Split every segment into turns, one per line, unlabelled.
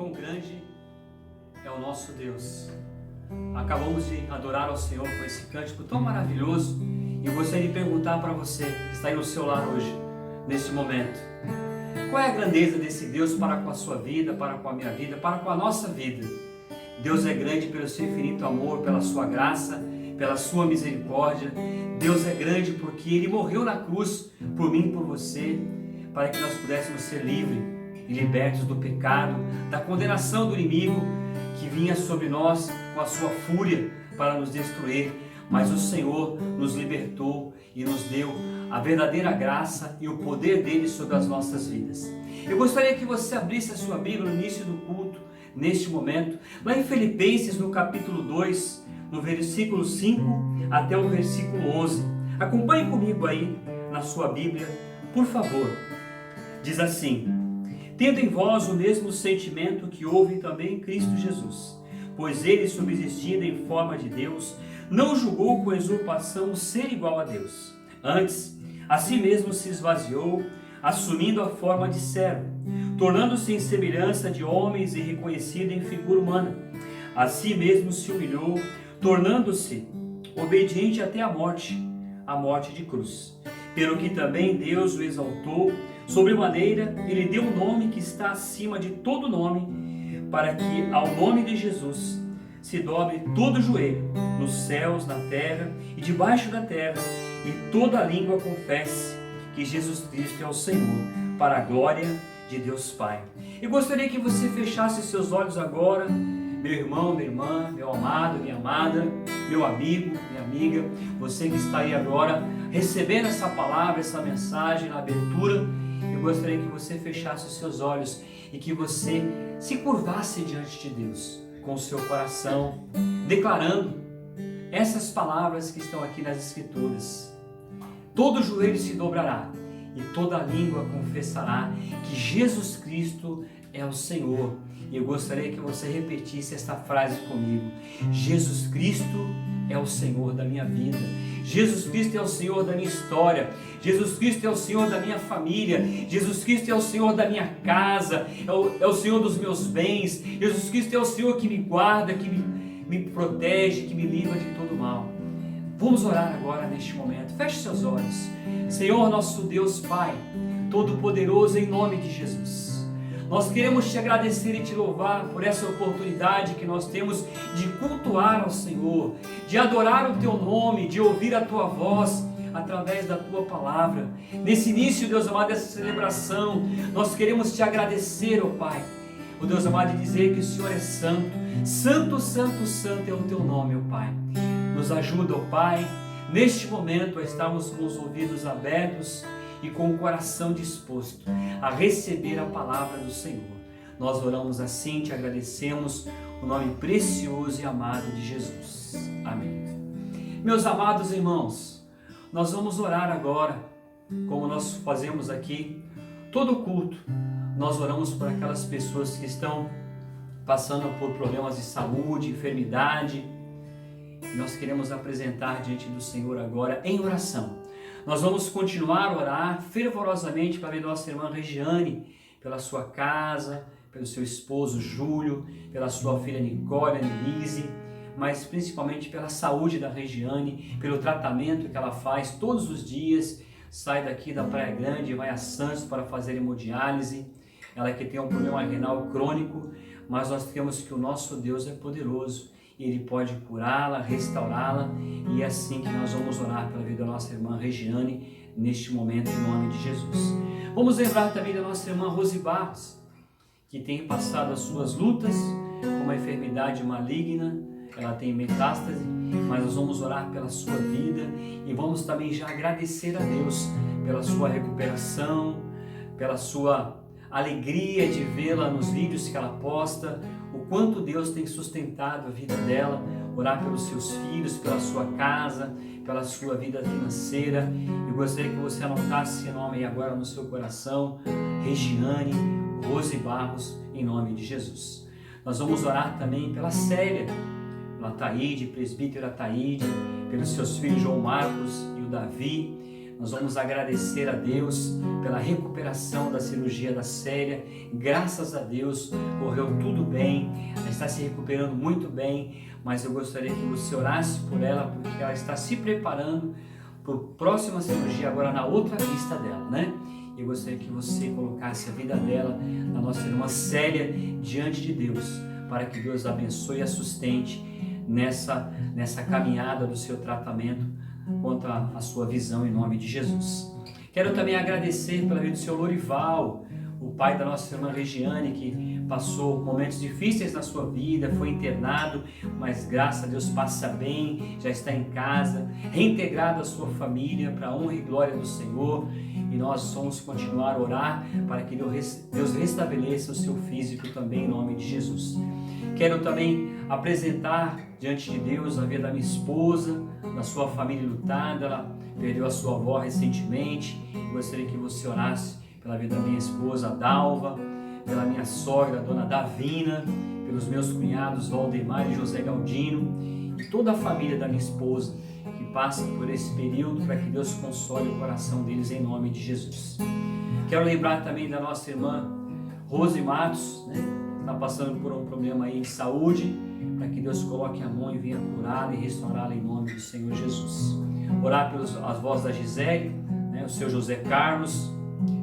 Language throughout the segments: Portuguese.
quão grande é o nosso Deus. Acabamos de adorar ao Senhor com esse cântico tão maravilhoso e eu gostaria de perguntar para você que está aí no seu lar hoje, neste momento, qual é a grandeza desse Deus para com a sua vida, para com a minha vida, para com a nossa vida? Deus é grande pelo seu infinito amor, pela sua graça, pela sua misericórdia. Deus é grande porque Ele morreu na cruz por mim e por você, para que nós pudéssemos ser livres e libertos do pecado, da condenação do inimigo que vinha sobre nós com a sua fúria para nos destruir. Mas o Senhor nos libertou e nos deu a verdadeira graça e o poder dele sobre as nossas vidas. Eu gostaria que você abrisse a sua Bíblia no início do culto, neste momento, lá em Filipenses, no capítulo 2, no versículo 5 até o versículo 11. Acompanhe comigo aí na sua Bíblia, por favor. Diz assim: tendo em vós o mesmo sentimento que houve também em Cristo Jesus, pois ele, subsistindo em forma de Deus, não julgou com usurpação o ser igual a Deus. Antes, a si mesmo se esvaziou, assumindo a forma de servo, tornando-se em semelhança de homens e reconhecido em figura humana. A si mesmo se humilhou, tornando-se obediente até a morte de cruz. Pelo que também Deus o exaltou sobremaneira e lhe deu um nome que está acima de todo nome, para que ao nome de Jesus se dobre todo o joelho, nos céus, na terra e debaixo da terra, e toda língua confesse que Jesus Cristo é o Senhor, para a glória de Deus Pai. Eu gostaria que você fechasse seus olhos agora, meu irmão, minha irmã, meu amado, minha amada, meu amigo, minha amiga, você que está aí agora recebendo essa palavra, essa mensagem na abertura. Eu gostaria que você fechasse os seus olhos e que você se curvasse diante de Deus com o seu coração, declarando essas palavras que estão aqui nas Escrituras. Todo joelho se dobrará e toda língua confessará que Jesus Cristo é o Senhor. E eu gostaria que você repetisse esta frase comigo: Jesus Cristo é o Senhor da minha vida. Jesus Cristo é o Senhor da minha história. Jesus Cristo é o Senhor da minha família. Jesus Cristo é o Senhor da minha casa. É o Senhor dos meus bens. Jesus Cristo é o Senhor que me guarda, que me protege, que me livra de todo mal. Vamos orar agora neste momento. Feche seus olhos. Senhor, nosso Deus Pai, Todo-Poderoso, em nome de Jesus, nós queremos te agradecer e te louvar por essa oportunidade que nós temos de cultuar ao Senhor, de adorar o teu nome, de ouvir a tua voz através da tua palavra. Nesse início, Deus amado, dessa celebração, nós queremos te agradecer, ó Pai, o Deus amado, de dizer que o Senhor é santo. Santo, santo, santo é o teu nome, ó Pai. Nos ajuda, ó Pai, neste momento a estarmos com os ouvidos abertos e com o coração disposto a receber a palavra do Senhor. Nós oramos assim, te agradecemos, o nome precioso e amado de Jesus. Amém. Meus amados irmãos, nós vamos orar agora, como nós fazemos aqui, todo culto. Nós oramos por aquelas pessoas que estão passando por problemas de saúde, enfermidade. Nós queremos apresentar diante do Senhor agora em oração. Nós vamos continuar a orar fervorosamente para a nossa irmã Regiane, pela sua casa, pelo seu esposo Júlio, pela sua filha Nicole, Annelise, mas principalmente pela saúde da Regiane, pelo tratamento que ela faz todos os dias. Sai daqui da Praia Grande e vai a Santos para fazer hemodiálise. Ela que tem um problema renal crônico, mas nós temos que o nosso Deus é poderoso. Ele pode curá-la, restaurá-la, e é assim que nós vamos orar pela vida da nossa irmã Regiane neste momento, em nome de Jesus. Vamos lembrar também da nossa irmã Rose Barros, que tem passado as suas lutas com uma enfermidade maligna. Ela tem metástase, mas nós vamos orar pela sua vida e vamos também já agradecer a Deus pela sua recuperação, pela sua alegria de vê-la nos vídeos que ela posta, o quanto Deus tem sustentado a vida dela. Orar pelos seus filhos, pela sua casa, pela sua vida financeira. Eu gostaria que você anotasse esse nome aí agora no seu coração: Regiane Rose Barros, em nome de Jesus. Nós vamos orar também pela Célia, pela Taíde, presbítera Taíde, pelos seus filhos João Marcos e o Davi. nós vamos agradecer a Deus pela recuperação da cirurgia da Célia. Graças a Deus, correu tudo bem, ela está se recuperando muito bem, mas eu gostaria que você orasse por ela, porque ela está se preparando para a próxima cirurgia, agora na outra vista dela, né? Eu gostaria que você colocasse a vida dela, da nossa irmã Célia, diante de Deus, para que Deus a abençoe e a sustente nessa caminhada do seu tratamento quanto à sua visão, em nome de Jesus. Quero também agradecer pela vida do Senhor Lorival, o pai da nossa irmã Regiane, que passou momentos difíceis na sua vida, foi internado, mas graças a Deus passa bem, já está em casa, reintegrado à sua família, para a honra e glória do Senhor, e nós vamos continuar a orar para que Deus restabeleça o seu físico também, em nome de Jesus. Quero também apresentar diante de Deus a vida da minha esposa, da sua família lutada. Ela perdeu a sua avó recentemente. Gostaria que você orasse pela vida da minha esposa, a Dalva, pela minha sogra, a dona Davina, pelos meus cunhados Valdemar e José Galdino, e toda a família da minha esposa que passa por esse período, para que Deus console o coração deles, em nome de Jesus. Quero lembrar também da nossa irmã Rose Matos, está passando por um problema aí de saúde, para que Deus coloque a mão e venha curá-la e restaurá-la, em nome do Senhor Jesus. Orar pelas avós da Gisele, o seu José Carlos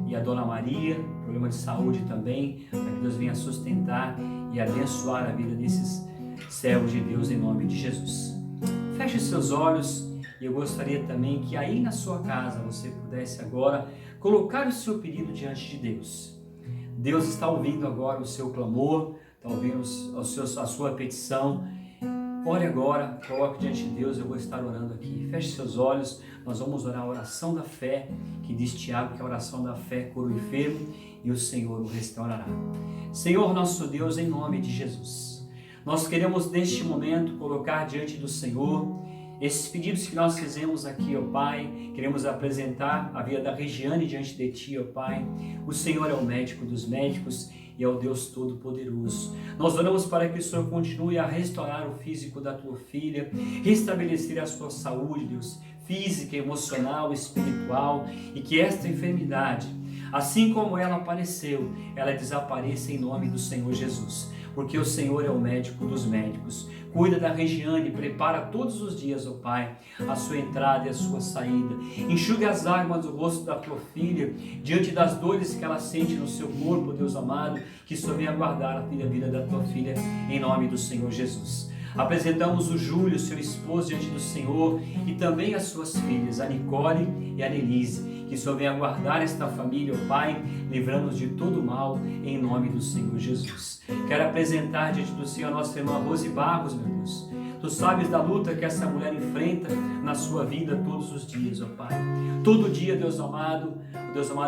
e a dona Maria, problema de saúde também, para que Deus venha sustentar e abençoar a vida desses servos de Deus, em nome de Jesus. Feche seus olhos, e eu gostaria também que aí na sua casa você pudesse agora colocar o seu pedido diante de Deus. Deus está ouvindo agora o seu clamor, está ouvindo a sua petição. Ore agora, coloque diante de Deus, eu vou estar orando aqui. Feche seus olhos, nós vamos orar a oração da fé, que diz Tiago que a oração da fé cura o enfermo e o Senhor o restaurará. Senhor nosso Deus, em nome de Jesus, nós queremos neste momento colocar diante do Senhor esses pedidos que nós fizemos aqui, ó Pai. Queremos apresentar a vida da Regiane diante de Ti, ó Pai. O Senhor é o médico dos médicos e é o Deus Todo-Poderoso. Nós oramos para que o Senhor continue a restaurar o físico da Tua filha, restabelecer a sua saúde, Deus, física, emocional, espiritual, e que esta enfermidade, assim como ela apareceu, ela desapareça em nome do Senhor Jesus, porque o Senhor é o médico dos médicos. Cuida da Regiane, prepara todos os dias, ó Pai, a sua entrada e a sua saída. Enxuga as lágrimas do rosto da tua filha, diante das dores que ela sente no seu corpo, Deus amado, que só venha guardar a vida da tua filha, em nome do Senhor Jesus. Apresentamos o Júlio, seu esposo, diante do Senhor, e também as suas filhas, a Nicole e a Nelise, que o Senhor venha guardar esta família, ó Pai, livrando-nos de todo mal, em nome do Senhor Jesus. Quero apresentar diante do Senhor a nossa irmã Rose Barros, meu Deus. Tu sabes da luta que essa mulher enfrenta na sua vida todos os dias, ó Pai. Todo dia, Deus amado,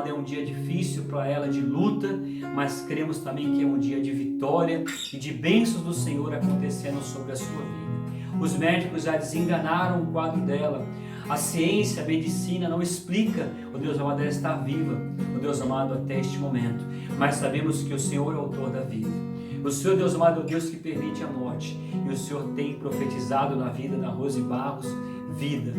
é um dia difícil para ela, de luta, mas cremos também que é um dia de vitória e de bênçãos do Senhor acontecendo sobre a sua vida. Os médicos já desenganaram o quadro dela. A ciência, a medicina não explica, o Deus amado, ela está viva, o Deus amado, até este momento. Mas sabemos que o Senhor é o autor da vida. O Senhor, Deus amado, é o Deus que permite a morte. E o Senhor tem profetizado na vida da Rose Barros vida,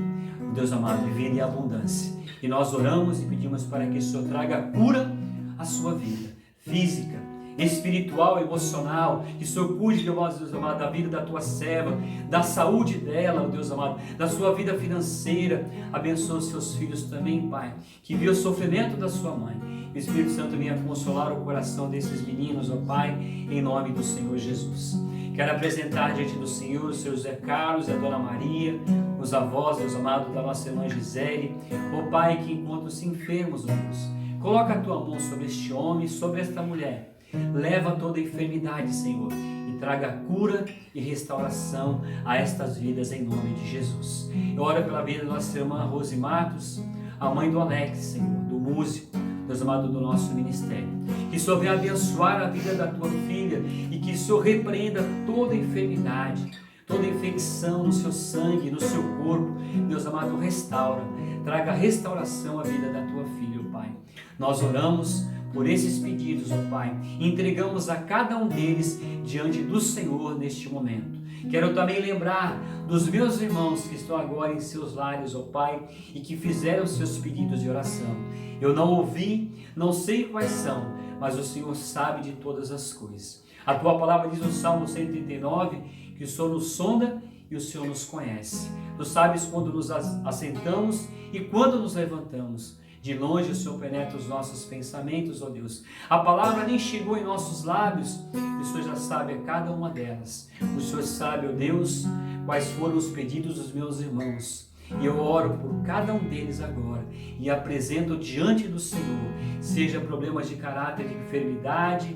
o Deus amado, de vida e abundância. E nós oramos e pedimos para que o Senhor traga cura à sua vida, física, espiritual, emocional, que o Senhor cuide, Deus amado, da vida da tua serva, da saúde dela, Deus amado, da sua vida financeira. Abençoa os seus filhos também, Pai, que viu o sofrimento da sua mãe. O Espírito Santo venha consolar o coração desses meninos, ó Pai, em nome do Senhor Jesus. Quero apresentar diante do Senhor o seu José Carlos e a dona Maria, os avós, Deus amado, da nossa irmã Gisele, ó Pai, que encontram-se enfermos, ó Deus. Coloca a tua mão sobre este homem, sobre esta mulher. Leva toda a enfermidade, Senhor, e traga cura e restauração a estas vidas, em nome de Jesus. Eu oro pela vida da nossa irmã Rose Matos, a mãe do Alex, Senhor, do músico, Deus amado, do nosso ministério. Que o Senhor venha abençoar a vida da tua filha e que o Senhor repreenda toda enfermidade, toda infecção no seu sangue, no seu corpo. Deus amado, restaura, traga restauração à vida da tua filha, Pai. Nós oramos por esses pedidos, ó Pai. Entregamos a cada um deles diante do Senhor neste momento. Quero também lembrar dos meus irmãos que estão agora em seus lares, ó Pai, e que fizeram seus pedidos de oração. Eu não ouvi, não sei quais são, mas o Senhor sabe de todas as coisas. A Tua palavra diz no Salmo 139 que o Senhor nos sonda e o Senhor nos conhece. Tu sabes quando nos assentamos e quando nos levantamos. De longe o Senhor penetra os nossos pensamentos, ó Deus. A palavra nem chegou em nossos lábios e o Senhor já sabe a cada uma delas. O Senhor sabe, ó Deus, quais foram os pedidos dos meus irmãos. E eu oro por cada um deles agora e apresento diante do Senhor, seja problemas de caráter de enfermidade,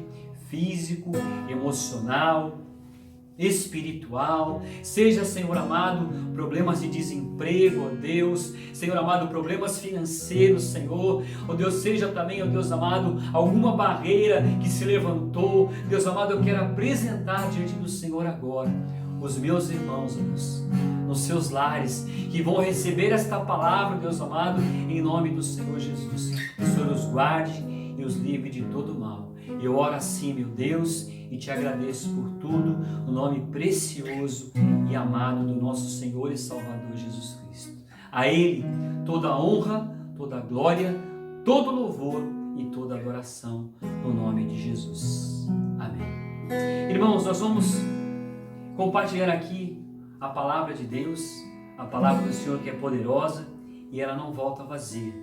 físico, emocional, espiritual, seja, Senhor amado, problemas de desemprego, ó Deus, Senhor amado, problemas financeiros, Senhor, ó Deus, seja também, ó Deus amado, alguma barreira que se levantou, Deus amado, eu quero apresentar diante do Senhor agora os meus irmãos, ó Deus, nos seus lares, que vão receber esta palavra, Deus amado, em nome do Senhor Jesus. Que o Senhor os guarde e os livre de todo mal. Eu oro assim, meu Deus, e te agradeço por tudo, no nome precioso e amado do nosso Senhor e Salvador Jesus Cristo. A Ele toda a honra, toda a glória, todo louvor e toda adoração, no nome de Jesus. Amém. Irmãos, nós vamos compartilhar aqui a palavra de Deus, a palavra do Senhor que é poderosa e ela não volta vazia.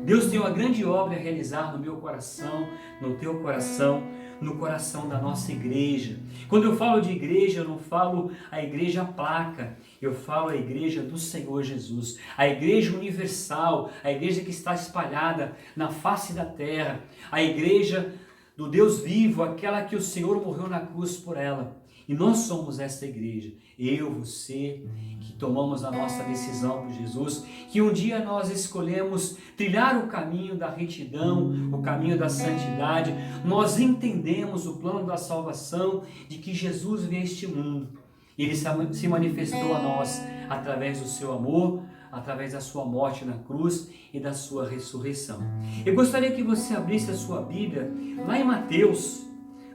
Deus tem uma grande obra a realizar no meu coração, no teu coração, no coração da nossa igreja. Quando eu falo de igreja, eu não falo a igreja placa, eu falo a igreja do Senhor Jesus, a igreja universal, a igreja que está espalhada na face da terra, a igreja do Deus vivo, aquela que o Senhor morreu na cruz por ela. E nós somos esta igreja, eu, você, que tomamos a nossa decisão por Jesus, que um dia nós escolhemos trilhar o caminho da retidão, o caminho da santidade. Nós entendemos o plano da salvação, de que Jesus veio a este mundo. Ele se manifestou a nós através do seu amor, através da sua morte na cruz e da sua ressurreição. Eu gostaria que você abrisse a sua Bíblia lá em Mateus,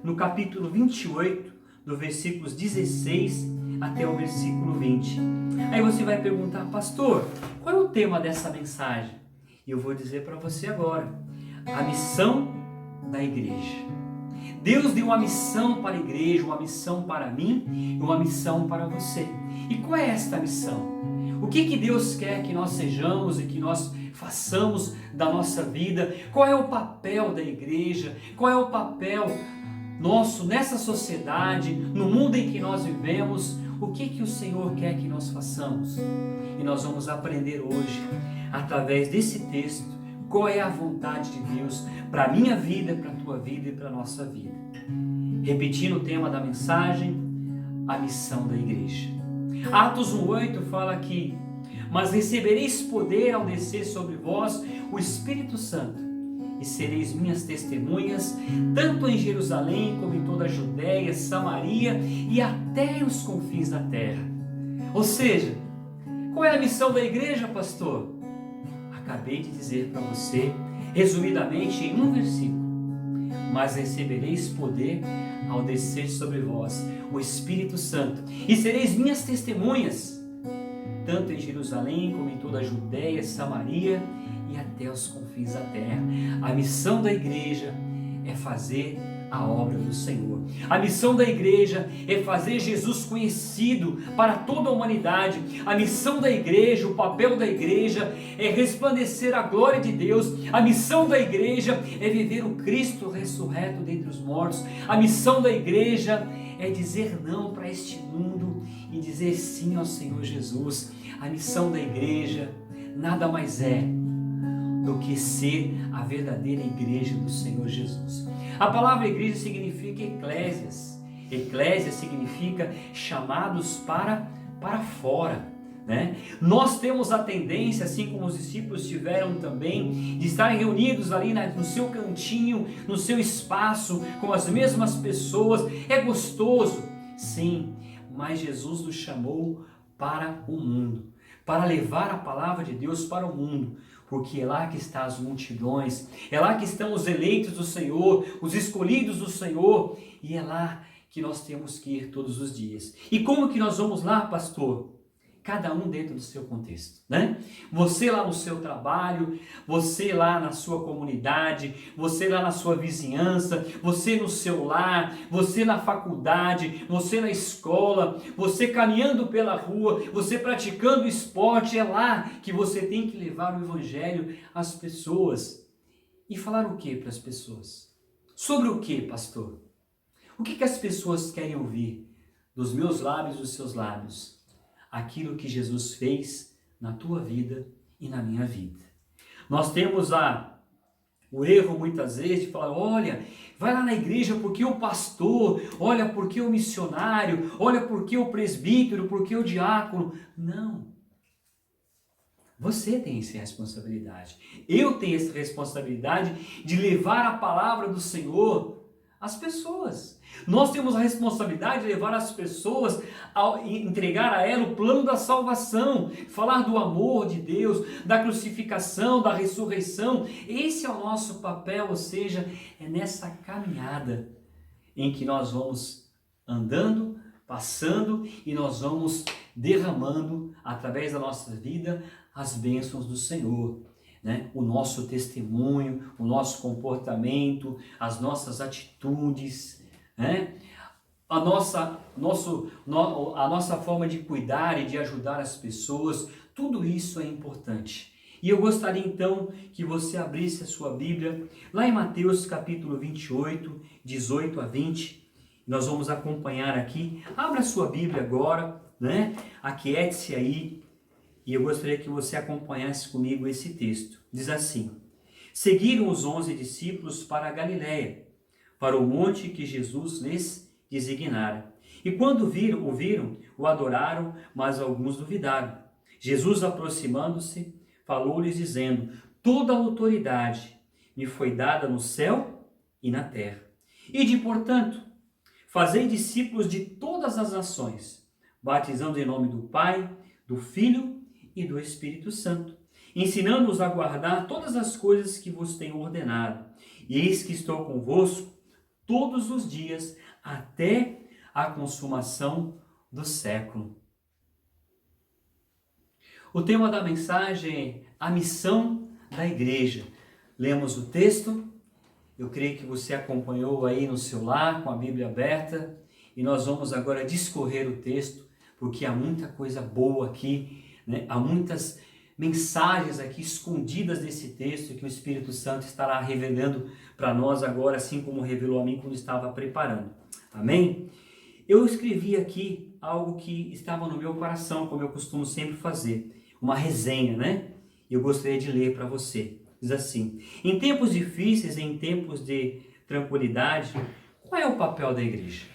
no capítulo 28, do versículos 16 até o versículo 20. Aí você vai perguntar, pastor, qual é o tema dessa mensagem? E eu vou dizer para você agora, a missão da igreja. Deus deu uma missão para a igreja, uma missão para mim e uma missão para você. E qual é esta missão? O que Deus quer que nós sejamos e que nós façamos da nossa vida? Qual é o papel da igreja? Qual é o papel nosso nessa sociedade, no mundo em que nós vivemos? O que o Senhor quer que nós façamos? E nós vamos aprender hoje, através desse texto, qual é a vontade de Deus para a minha vida, para a tua vida e para a nossa vida. Repetindo o tema da mensagem, a missão da igreja. Atos 1:8 fala aqui, mas recebereis poder ao descer sobre vós o Espírito Santo, e sereis minhas testemunhas, tanto em Jerusalém como em toda a Judéia, Samaria e até os confins da terra. Ou seja, qual é a missão da igreja, pastor? Acabei de dizer para você, resumidamente em um versículo. Mas recebereis poder ao descer sobre vós o Espírito Santo, e sereis minhas testemunhas, tanto em Jerusalém como em toda a Judéia, Samaria e até os confins da terra. A missão da igreja é fazer a obra do Senhor. A missão da igreja é fazer Jesus conhecido para toda a humanidade. A missão da igreja, o papel da igreja é resplandecer a glória de Deus. A missão da igreja é viver o Cristo ressurreto dentre os mortos. A missão da igreja é dizer não para este mundo e dizer sim ao Senhor Jesus. A missão da igreja nada mais é do que ser a verdadeira igreja do Senhor Jesus. A palavra igreja significa eclésias. Eclésia significa chamados para fora, né? Nós temos a tendência, assim como os discípulos tiveram também, de estarem reunidos ali no seu cantinho, no seu espaço, com as mesmas pessoas. É gostoso, sim, mas Jesus nos chamou para o mundo, para levar a palavra de Deus para o mundo. porque é lá que estão as multidões, é lá que estão os eleitos do Senhor, os escolhidos do Senhor, e é lá que nós temos que ir todos os dias. E como que nós vamos lá, pastor? Cada um dentro do seu contexto, né? Você lá no seu trabalho, você lá na sua comunidade, você lá na sua vizinhança, você no seu lar, você na faculdade, você na escola, você caminhando pela rua, você praticando esporte, é lá que você tem que levar o evangelho às pessoas. E falar o que para as pessoas? Sobre o que, pastor? O que as pessoas querem ouvir dos meus lábios, dos seus lábios? Aquilo que Jesus fez na tua vida e na minha vida. Nós temos o erro muitas vezes de falar, olha, vai lá na igreja porque o pastor, olha porque o missionário, olha porque o presbítero, porque o diácono. Não. Você tem essa responsabilidade. Eu tenho essa responsabilidade de levar a palavra do Senhor às pessoas. Nós temos a responsabilidade de levar as pessoas a entregar a ela o plano da salvação, falar do amor de Deus, da crucificação, da ressurreição. Esse é o nosso papel, ou seja, é nessa caminhada em que nós vamos andando, passando e nós vamos derramando através da nossa vida as bênçãos do Senhor. Né? O nosso testemunho, o nosso comportamento, as nossas atitudes, né? a nossa forma de cuidar e de ajudar as pessoas, tudo isso é importante. E eu gostaria então que você abrisse a sua Bíblia lá em Mateus capítulo 28, 18 a 20. Nós vamos acompanhar aqui. Abra a sua Bíblia agora, né? Aquiete-se aí. E eu gostaria que você acompanhasse comigo esse texto. Diz assim: Seguiram os 11 discípulos para a Galiléia, para o monte que Jesus lhes designara. E quando o viram, o adoraram, mas alguns duvidaram. Jesus, aproximando-se, falou-lhes dizendo: Toda a autoridade me foi dada no céu e na terra. Ide, portanto, fazei discípulos de todas as nações, batizando em nome do Pai, do Filho e do Espírito Santo, ensinando-os a guardar todas as coisas que vos tenho ordenado. E eis que estou convosco todos os dias, até a consumação do século. O tema da mensagem é a missão da igreja. Lemos o texto, eu creio que você acompanhou aí no seu lar, com a Bíblia aberta, e nós vamos agora discorrer o texto, porque há muita coisa boa aqui, né? Há muitas mensagens aqui escondidas nesse texto que o Espírito Santo estará revelando para nós agora, assim como revelou a mim quando estava preparando. Amém? Eu escrevi aqui algo que estava no meu coração, como eu costumo sempre fazer, uma resenha, né? Eu gostaria de ler para você. Diz assim: em tempos difíceis, em tempos de tranquilidade, qual é o papel da igreja?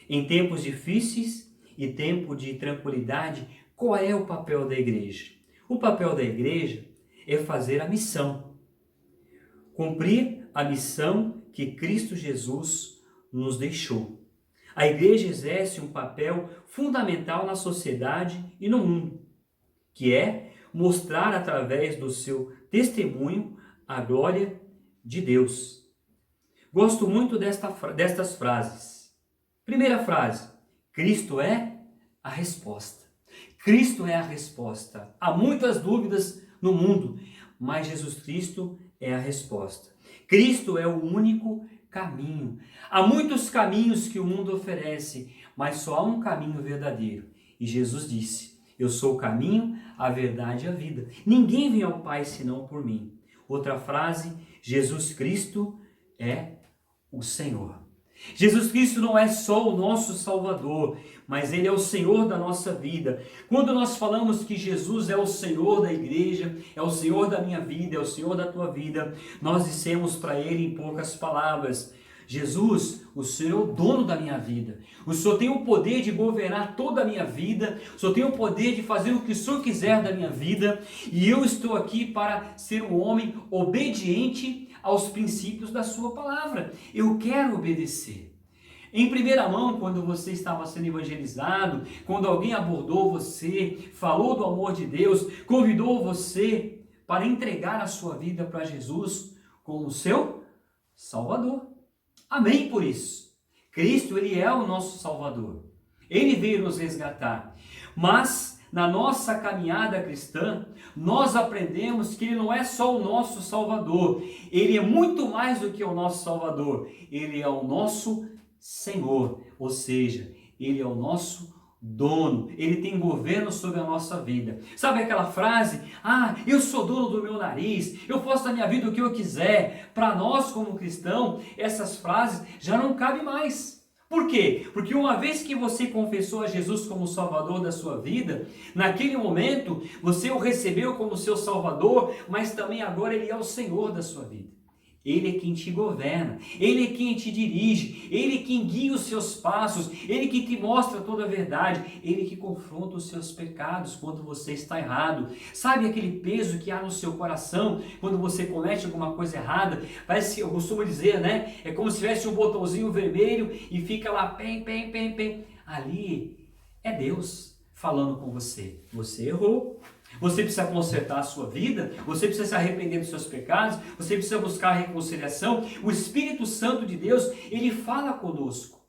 Em tempos difíceis e tempo de tranquilidade, qual é o papel da igreja? O papel da igreja é fazer a missão, cumprir a missão que Cristo Jesus nos deixou. A igreja exerce um papel fundamental na sociedade e no mundo, que é mostrar através do seu testemunho a glória de Deus. Gosto muito destas frases. Primeira frase: Cristo é a resposta. Cristo é a resposta. Há muitas dúvidas no mundo, mas Jesus Cristo é a resposta. Cristo é o único caminho. Há muitos caminhos que o mundo oferece, mas só há um caminho verdadeiro. E Jesus disse: Eu sou o caminho, a verdade e a vida. Ninguém vem ao Pai senão por mim. Outra frase: Jesus Cristo é o Senhor. Jesus Cristo não é só o nosso Salvador, mas Ele é o Senhor da nossa vida. Quando nós falamos que Jesus é o Senhor da igreja, é o Senhor da minha vida, é o Senhor da tua vida, nós dissemos para Ele em poucas palavras: Jesus, o Senhor é o dono da minha vida. O Senhor tem o poder de governar toda a minha vida. O Senhor tem o poder de fazer o que o Senhor quiser da minha vida. E eu estou aqui para ser um homem obediente aos princípios da sua palavra. Eu quero obedecer. Em primeira mão, quando você estava sendo evangelizado, quando alguém abordou você, falou do amor de Deus, convidou você para entregar a sua vida para Jesus como seu Salvador. Amém por isso. Cristo, ele é o nosso Salvador. Ele veio nos resgatar. Mas na nossa caminhada cristã, nós aprendemos que ele não é só o nosso Salvador. Ele é muito mais do que o nosso Salvador. Ele é o nosso Senhor. Ou seja, ele é o nosso dono. Ele tem governo sobre a nossa vida. Sabe aquela frase? Ah, eu sou dono do meu nariz. Eu faço da minha vida o que eu quiser. Para nós como cristão, essas frases já não cabem mais. Por quê? Porque uma vez que você confessou a Jesus como Salvador da sua vida, naquele momento você o recebeu como seu Salvador, mas também agora ele é o Senhor da sua vida. Ele é quem te governa, Ele é quem te dirige, Ele é quem guia os seus passos, Ele que te mostra toda a verdade, Ele que confronta os seus pecados quando você está errado. Sabe aquele peso que há no seu coração quando você comete alguma coisa errada? Parece que eu costumo dizer, né? É como se tivesse um botãozinho vermelho e fica lá, pem. Ali é Deus falando com você. Você errou. Você precisa consertar a sua vida, você precisa se arrepender dos seus pecados, você precisa buscar a reconciliação. O Espírito Santo de Deus, ele fala conosco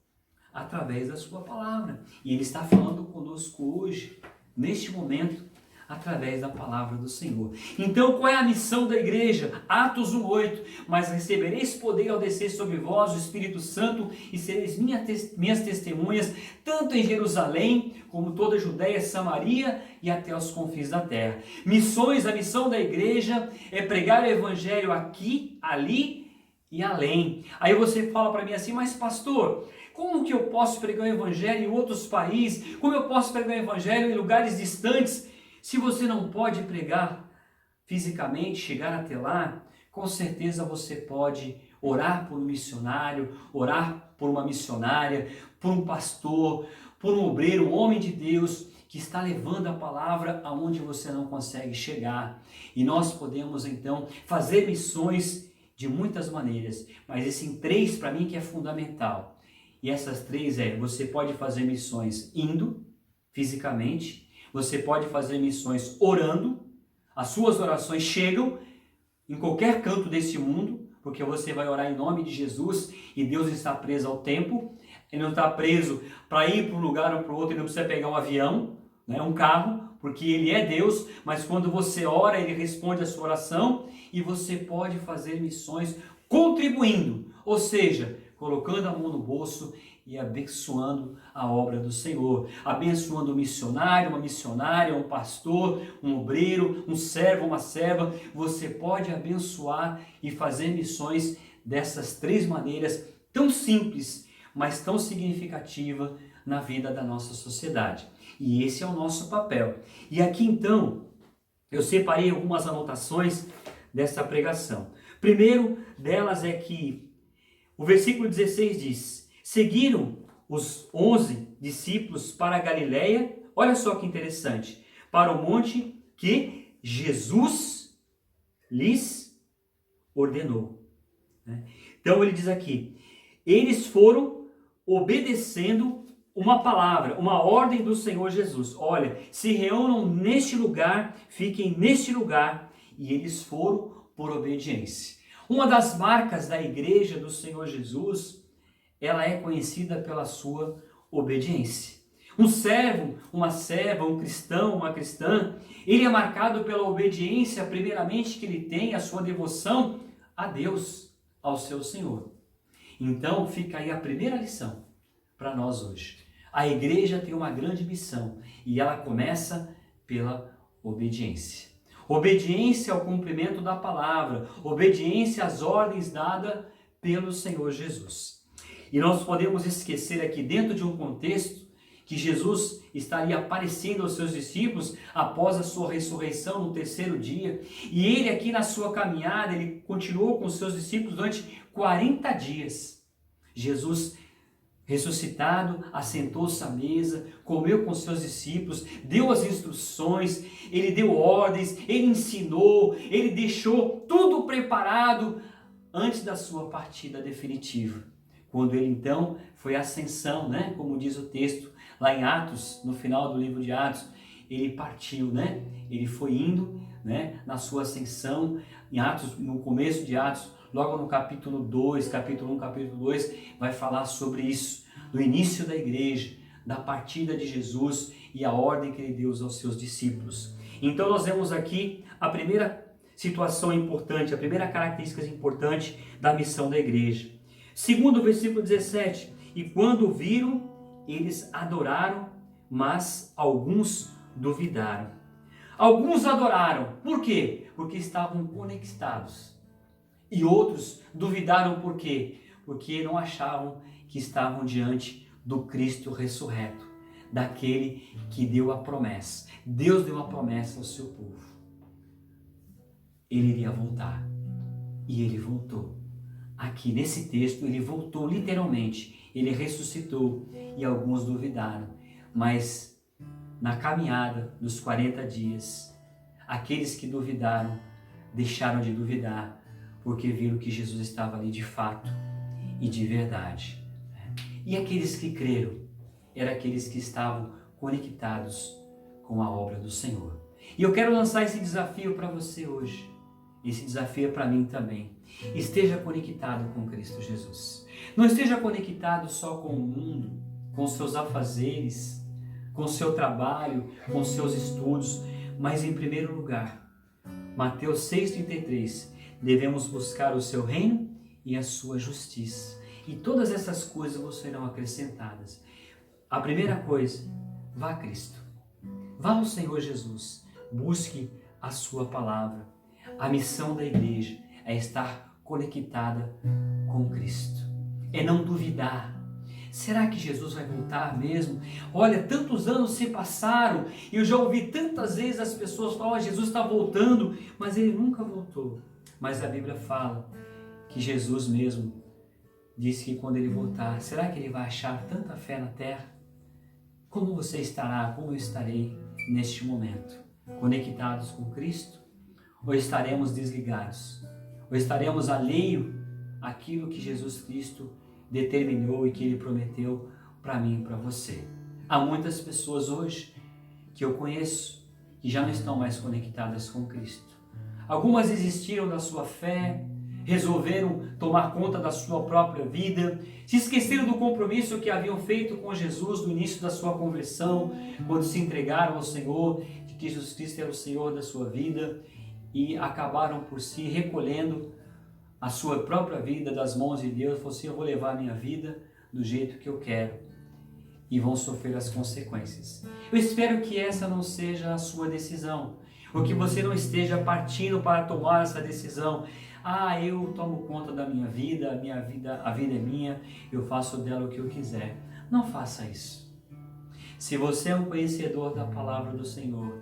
através da sua palavra. E ele está falando conosco hoje, neste momento, através da palavra do Senhor. Então, qual é a missão da igreja? Atos 1:8. Mas recebereis poder ao descer sobre vós o Espírito Santo e sereis minhas testemunhas, tanto em Jerusalém, como toda a Judéia, Samaria e até os confins da terra. Missões, a missão da igreja é pregar o evangelho aqui, ali e além. Aí você fala para mim assim, mas pastor, como que eu posso pregar o evangelho em outros países? Como eu posso pregar o evangelho em lugares distantes? Se você não pode pregar fisicamente, chegar até lá, com certeza você pode orar por um missionário, orar por uma missionária, por um pastor, por um obreiro, um homem de Deus que está levando a palavra aonde você não consegue chegar. E nós podemos então fazer missões de muitas maneiras, mas existem três para mim que é fundamental. E essas três você pode fazer missões indo fisicamente, você pode fazer missões orando, as suas orações chegam em qualquer canto desse mundo, porque você vai orar em nome de Jesus e Deus está preso ao tempo. Ele não está preso para ir para um lugar ou para o outro, ele não precisa pegar um avião, né, um carro, porque ele é Deus, mas quando você ora, ele responde a sua oração e você pode fazer missões contribuindo, ou seja, colocando a mão no bolso e abençoando a obra do Senhor, abençoando um missionário, uma missionária, um pastor, um obreiro, um servo, uma serva. Você pode abençoar e fazer missões dessas três maneiras tão simples, mas tão significativa na vida da nossa sociedade. E esse é o nosso papel. E aqui então, eu separei algumas anotações dessa pregação. Primeiro delas é que o versículo 16 diz: seguiram os 11 discípulos para a Galileia, olha só que interessante, para o monte que Jesus lhes ordenou. Então ele diz aqui, eles foram obedecendo uma palavra, uma ordem do Senhor Jesus. Olha, se reúnam neste lugar, fiquem neste lugar, e eles foram por obediência. Uma das marcas da igreja do Senhor Jesus, ela é conhecida pela sua obediência. Um servo, uma serva, um cristão, uma cristã, ele é marcado pela obediência, primeiramente, que ele tem a sua devoção a Deus, ao seu Senhor. Então, fica aí a primeira lição para nós hoje. A igreja tem uma grande missão e ela começa pela obediência. Obediência ao cumprimento da palavra, obediência às ordens dadas pelo Senhor Jesus. E nós podemos esquecer aqui, dentro de um contexto, que Jesus estaria aparecendo aos seus discípulos após a sua ressurreição no terceiro dia. E ele aqui na sua caminhada, ele continuou com os seus discípulos durante 40 dias. Jesus ressuscitado, assentou-se à mesa, comeu com seus discípulos, deu as instruções, ele deu ordens, ele ensinou, ele deixou tudo preparado antes da sua partida definitiva. Quando ele então foi à ascensão, como diz o texto lá em Atos, no final do livro de Atos, ele partiu, né? Ele foi indo, né, na sua ascensão, em Atos, no começo de Atos, logo no capítulo 2, capítulo 1, capítulo 2, vai falar sobre isso, do início da igreja, da partida de Jesus e a ordem que ele deu aos seus discípulos. Então nós vemos aqui a primeira situação importante, a primeira característica importante da missão da igreja. Segundo o versículo 17, e quando viram, eles adoraram, mas alguns duvidaram. Alguns adoraram, por quê? Porque estavam conectados. E outros duvidaram por quê? Porque não achavam que estavam diante do Cristo ressurreto, daquele que deu a promessa. Deus deu a promessa ao seu povo. Ele iria voltar. E ele voltou. Aqui nesse texto, ele voltou literalmente. Ele ressuscitou e alguns duvidaram. Mas na caminhada dos 40 dias, aqueles que duvidaram deixaram de duvidar, porque viram que Jesus estava ali de fato e de verdade. E aqueles que creram, eram aqueles que estavam conectados com a obra do Senhor. E eu quero lançar esse desafio para você hoje. Esse desafio é para mim também. Esteja conectado com Cristo Jesus. Não esteja conectado só com o mundo, com os seus afazeres, com o seu trabalho, com os seus estudos, mas em primeiro lugar, Mateus 6,33, devemos buscar o seu reino e a sua justiça. E todas essas coisas vos serão acrescentadas. A primeira coisa, vá a Cristo. Vá ao Senhor Jesus. Busque a sua palavra. A missão da igreja é estar conectada com Cristo. É não duvidar. Será que Jesus vai voltar mesmo? Olha, tantos anos se passaram e eu já ouvi tantas vezes as pessoas falar: Jesus está voltando, mas ele nunca voltou. Mas a Bíblia fala que Jesus mesmo disse que quando ele voltar, será que ele vai achar tanta fé na terra? Como você estará, como eu estarei neste momento? Conectados com Cristo? Ou estaremos desligados? Ou estaremos alheio àquilo que Jesus Cristo determinou e que ele prometeu para mim e para você? Há muitas pessoas hoje que eu conheço que já não estão mais conectadas com Cristo. Algumas desistiram da sua fé, resolveram tomar conta da sua própria vida, se esqueceram do compromisso que haviam feito com Jesus no início da sua conversão, quando se entregaram ao Senhor, de que Jesus Cristo era o Senhor da sua vida, e acabaram por si recolhendo a sua própria vida das mãos de Deus. Falaram assim: eu vou levar a minha vida do jeito que eu quero, e vão sofrer as consequências. Eu espero que essa não seja a sua decisão, ou que você não esteja partindo para tomar essa decisão. Eu tomo conta da minha vida, a vida é minha, eu faço dela o que eu quiser. Não faça isso. Se você é um conhecedor da palavra do Senhor,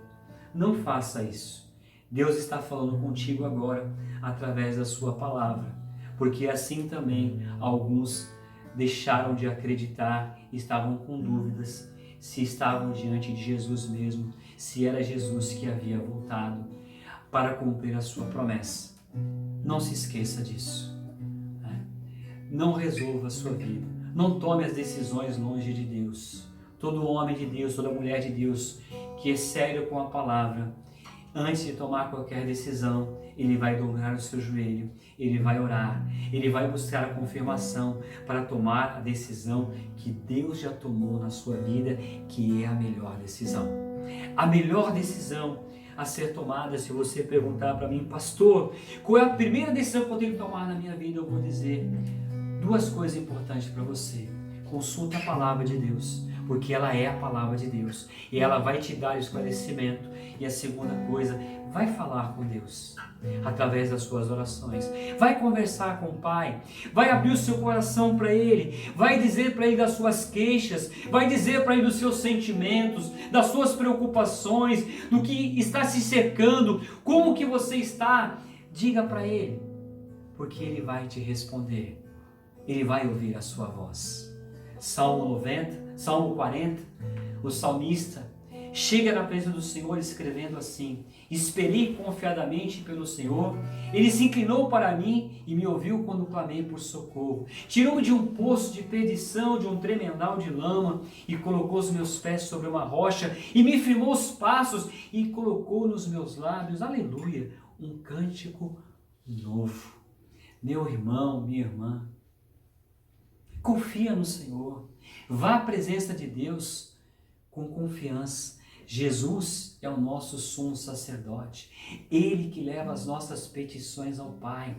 não faça isso. Deus está falando contigo agora através da sua palavra, porque assim também alguns deixaram de acreditar, estavam com dúvidas se estavam diante de Jesus mesmo, se era Jesus que havia voltado para cumprir a sua promessa. Não se esqueça disso. Não resolva a sua vida. Não tome as decisões longe de Deus. Todo homem de Deus, toda mulher de Deus que é sério com a palavra, antes de tomar qualquer decisão, ele vai dobrar o seu joelho, ele vai orar, ele vai buscar a confirmação para tomar a decisão que Deus já tomou na sua vida, que é a melhor decisão. A melhor decisão a ser tomada, se você perguntar para mim: pastor, qual é a primeira decisão que eu tenho que tomar na minha vida? Eu vou dizer duas coisas importantes para você. Consulta a palavra de Deus, porque ela é a palavra de Deus e ela vai te dar esclarecimento. E a segunda coisa, vai falar com Deus através das suas orações, vai conversar com o Pai, vai abrir o seu coração para Ele, vai dizer para Ele das suas queixas, vai dizer para Ele dos seus sentimentos, das suas preocupações, do que está se cercando, como que você está. Diga para Ele, porque Ele vai te responder, Ele vai ouvir a sua voz. Salmo 40, o salmista chega na presença do Senhor escrevendo assim: esperei confiadamente pelo Senhor, Ele se inclinou para mim e me ouviu quando clamei por socorro. Tirou-me de um poço de perdição, de um tremendal de lama, e colocou os meus pés sobre uma rocha, e me firmou os passos, e colocou nos meus lábios, aleluia, um cântico novo. Meu irmão, minha irmã, confia no Senhor, vá à presença de Deus com confiança. Jesus é o nosso sumo sacerdote, Ele que leva as nossas petições ao Pai.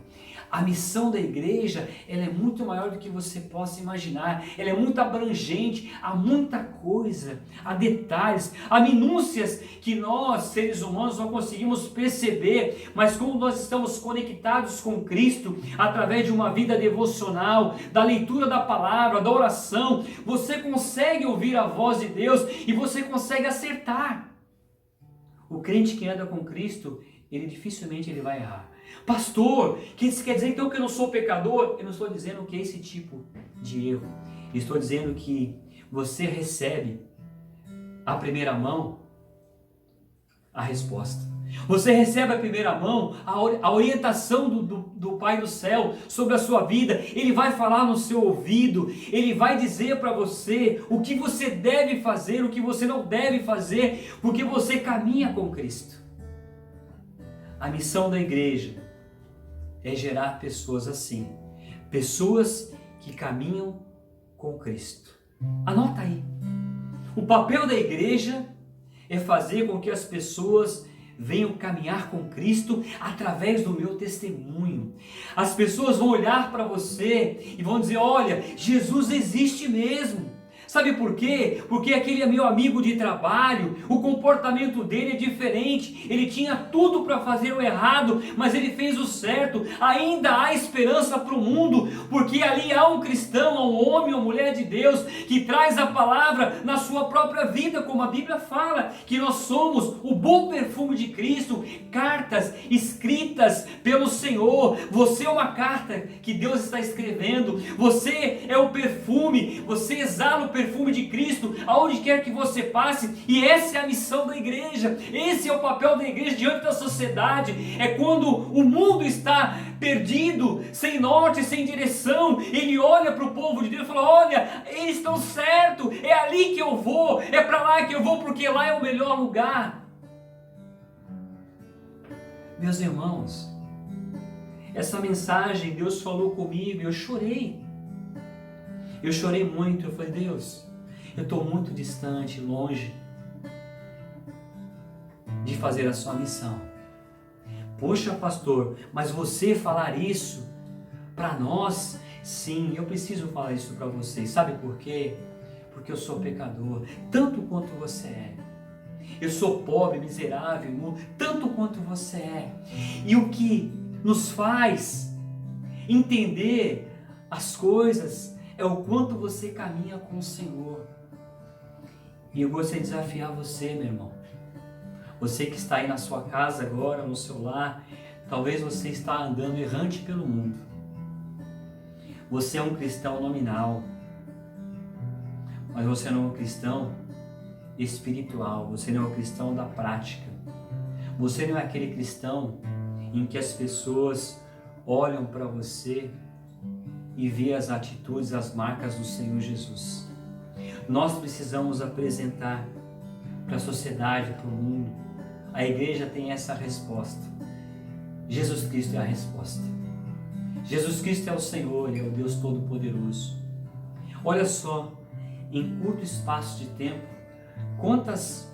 A missão da igreja, ela é muito maior do que você possa imaginar, ela é muito abrangente, há muita coisa, há detalhes, há minúcias que nós, seres humanos, não conseguimos perceber, mas como nós estamos conectados com Cristo, através de uma vida devocional, da leitura da palavra, da oração, você consegue ouvir a voz de Deus e você consegue acertar. O crente que anda com Cristo, ele dificilmente vai errar. Pastor, que isso quer dizer então que eu não sou pecador? Eu não estou dizendo que é esse tipo de erro. Eu estou dizendo que você recebe à primeira mão a resposta. Você recebe à primeira mão a orientação do Pai do céu sobre a sua vida. Ele vai falar no seu ouvido, Ele vai dizer para você o que você deve fazer, o que você não deve fazer, porque você caminha com Cristo. A missão da igreja é gerar pessoas assim, pessoas que caminham com Cristo. Anota aí, o papel da igreja é fazer com que as pessoas venham caminhar com Cristo através do meu testemunho. As pessoas vão olhar para você e vão dizer: olha, Jesus existe mesmo. Sabe por quê? Porque aquele é meu amigo de trabalho, o comportamento dele é diferente, ele tinha tudo para fazer o errado, mas ele fez o certo. Ainda há esperança para o mundo, porque ali há um cristão, há um homem ou mulher de Deus que traz a palavra na sua própria vida, como a Bíblia fala, que nós somos o bom perfume de Cristo, cartas escritas pelo Senhor. Você é uma carta que Deus está escrevendo, você é o perfume, você exala o perfume de Cristo aonde quer que você passe, e essa é a missão da igreja, esse é o papel da igreja diante da sociedade. É quando o mundo está perdido, sem norte, sem direção, ele olha para o povo de Deus e fala: olha, eles estão certos, é ali que eu vou, é para lá que eu vou, porque lá é o melhor lugar. Meus irmãos, essa mensagem Deus falou comigo e eu chorei. Eu chorei muito, eu falei: Deus, eu estou muito distante, longe de fazer a sua missão. Poxa, pastor, mas você falar isso para nós? Sim, eu preciso falar isso para vocês. Sabe por quê? Porque eu sou pecador, tanto quanto você é. Eu sou pobre, miserável, tanto quanto você é. E o que nos faz entender as coisas é o quanto você caminha com o Senhor. E eu gostaria de desafiar você, meu irmão. Você que está aí na sua casa agora, no seu lar, talvez você está andando errante pelo mundo. Você é um cristão nominal, mas você não é um cristão espiritual, você não é um cristão da prática. Você não é aquele cristão em que as pessoas olham para você e ver as atitudes, as marcas do Senhor Jesus. Nós precisamos apresentar para a sociedade, para o mundo. A igreja tem essa resposta. Jesus Cristo é a resposta. Jesus Cristo é o Senhor, Ele é o Deus Todo-Poderoso. Olha só, em curto espaço de tempo, quantas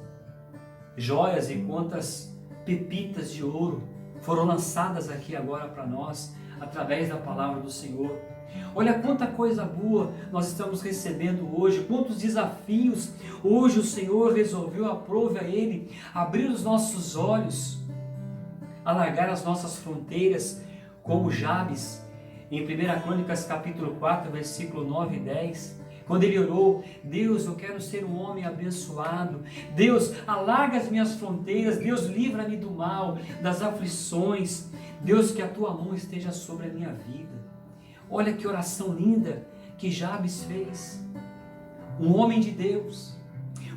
joias e quantas pepitas de ouro foram lançadas aqui agora para nós, através da palavra do Senhor. Olha quanta coisa boa nós estamos recebendo hoje, quantos desafios. Hoje o Senhor resolveu, aprove a Ele, abrir os nossos olhos, alargar as nossas fronteiras, como Jabes, em 1 Crônicas capítulo 4, versículo 9 e 10, quando ele orou: Deus, eu quero ser um homem abençoado, Deus, alarga as minhas fronteiras, Deus, livra-me do mal, das aflições, Deus, que a tua mão esteja sobre a minha vida. Olha que oração linda que Jabes fez. Um homem de Deus,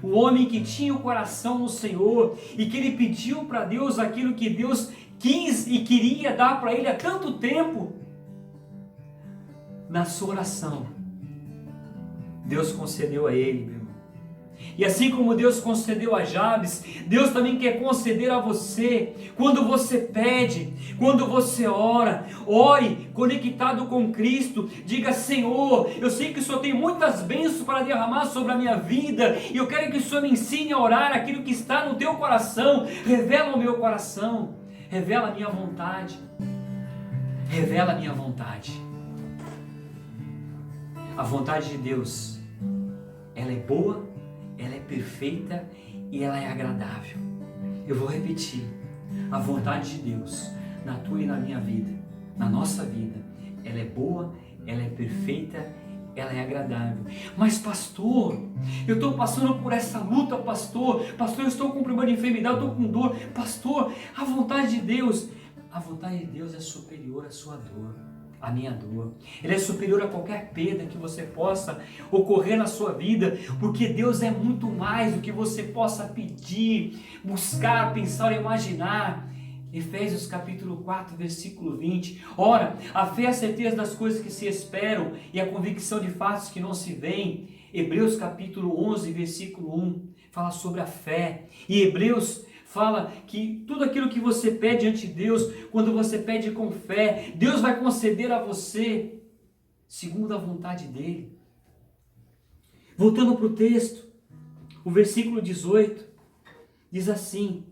o homem que tinha o coração no Senhor e que ele pediu para Deus aquilo que Deus quis e queria dar para ele há tanto tempo. Na sua oração, Deus concedeu a ele, meu irmão. E assim como Deus concedeu a Jabes, Deus também quer conceder a você. Quando você pede, quando você ora, ore conectado com Cristo. Diga: Senhor, eu sei que o Senhor tem muitas bênçãos para derramar sobre a minha vida, e eu quero que o Senhor me ensine a orar aquilo que está no teu coração. Revela o meu coração, revela a minha vontade, revela a minha vontade. A vontade de Deus, ela é boa, ela é perfeita e ela é agradável. Eu vou repetir: a vontade de Deus na tua e na minha vida, na nossa vida, ela é boa, ela é perfeita, ela é agradável. Mas pastor, eu estou passando por essa luta, pastor, eu estou com problema de enfermidade, eu estou com dor. Pastor, a vontade de Deus é superior à sua dor, a minha dor. Ele é superior a qualquer perda que você possa ocorrer na sua vida, porque Deus é muito mais do que você possa pedir, buscar, pensar ou imaginar. Efésios capítulo 4, versículo 20. Ora, a fé é a certeza das coisas que se esperam e a convicção de fatos que não se veem. Hebreus capítulo 11, versículo 1, fala sobre a fé. E Hebreus fala que tudo aquilo que você pede ante Deus, quando você pede com fé, Deus vai conceder a você segundo a vontade dele. Voltando para o texto, o versículo 18 diz assim: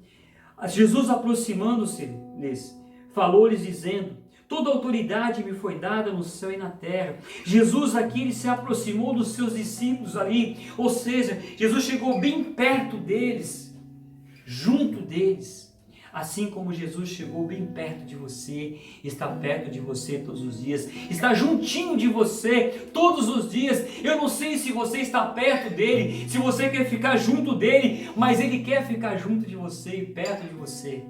Jesus, aproximando-se-lhes, falou-lhes dizendo: toda autoridade me foi dada no céu e na terra. Jesus aqui, ele se aproximou dos seus discípulos ali, ou seja, Jesus chegou bem perto deles, junto deles, assim como Jesus chegou bem perto de você, está perto de você todos os dias, está juntinho de você todos os dias. Eu não sei se você está perto dele, se você quer ficar junto dele, mas ele quer ficar junto de você e perto de você,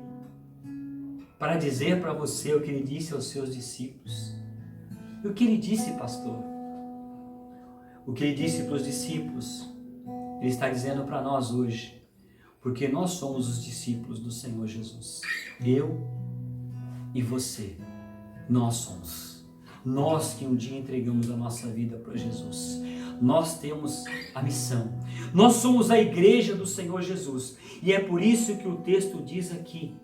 para dizer para você o que ele disse aos seus discípulos. E o que ele disse, pastor? O que ele disse para os discípulos, ele está dizendo para nós hoje, porque nós somos os discípulos do Senhor Jesus. Eu e você, nós somos. Nós que um dia entregamos a nossa vida para Jesus. Nós temos a missão. Nós somos a igreja do Senhor Jesus. E é por isso que o texto diz aqui: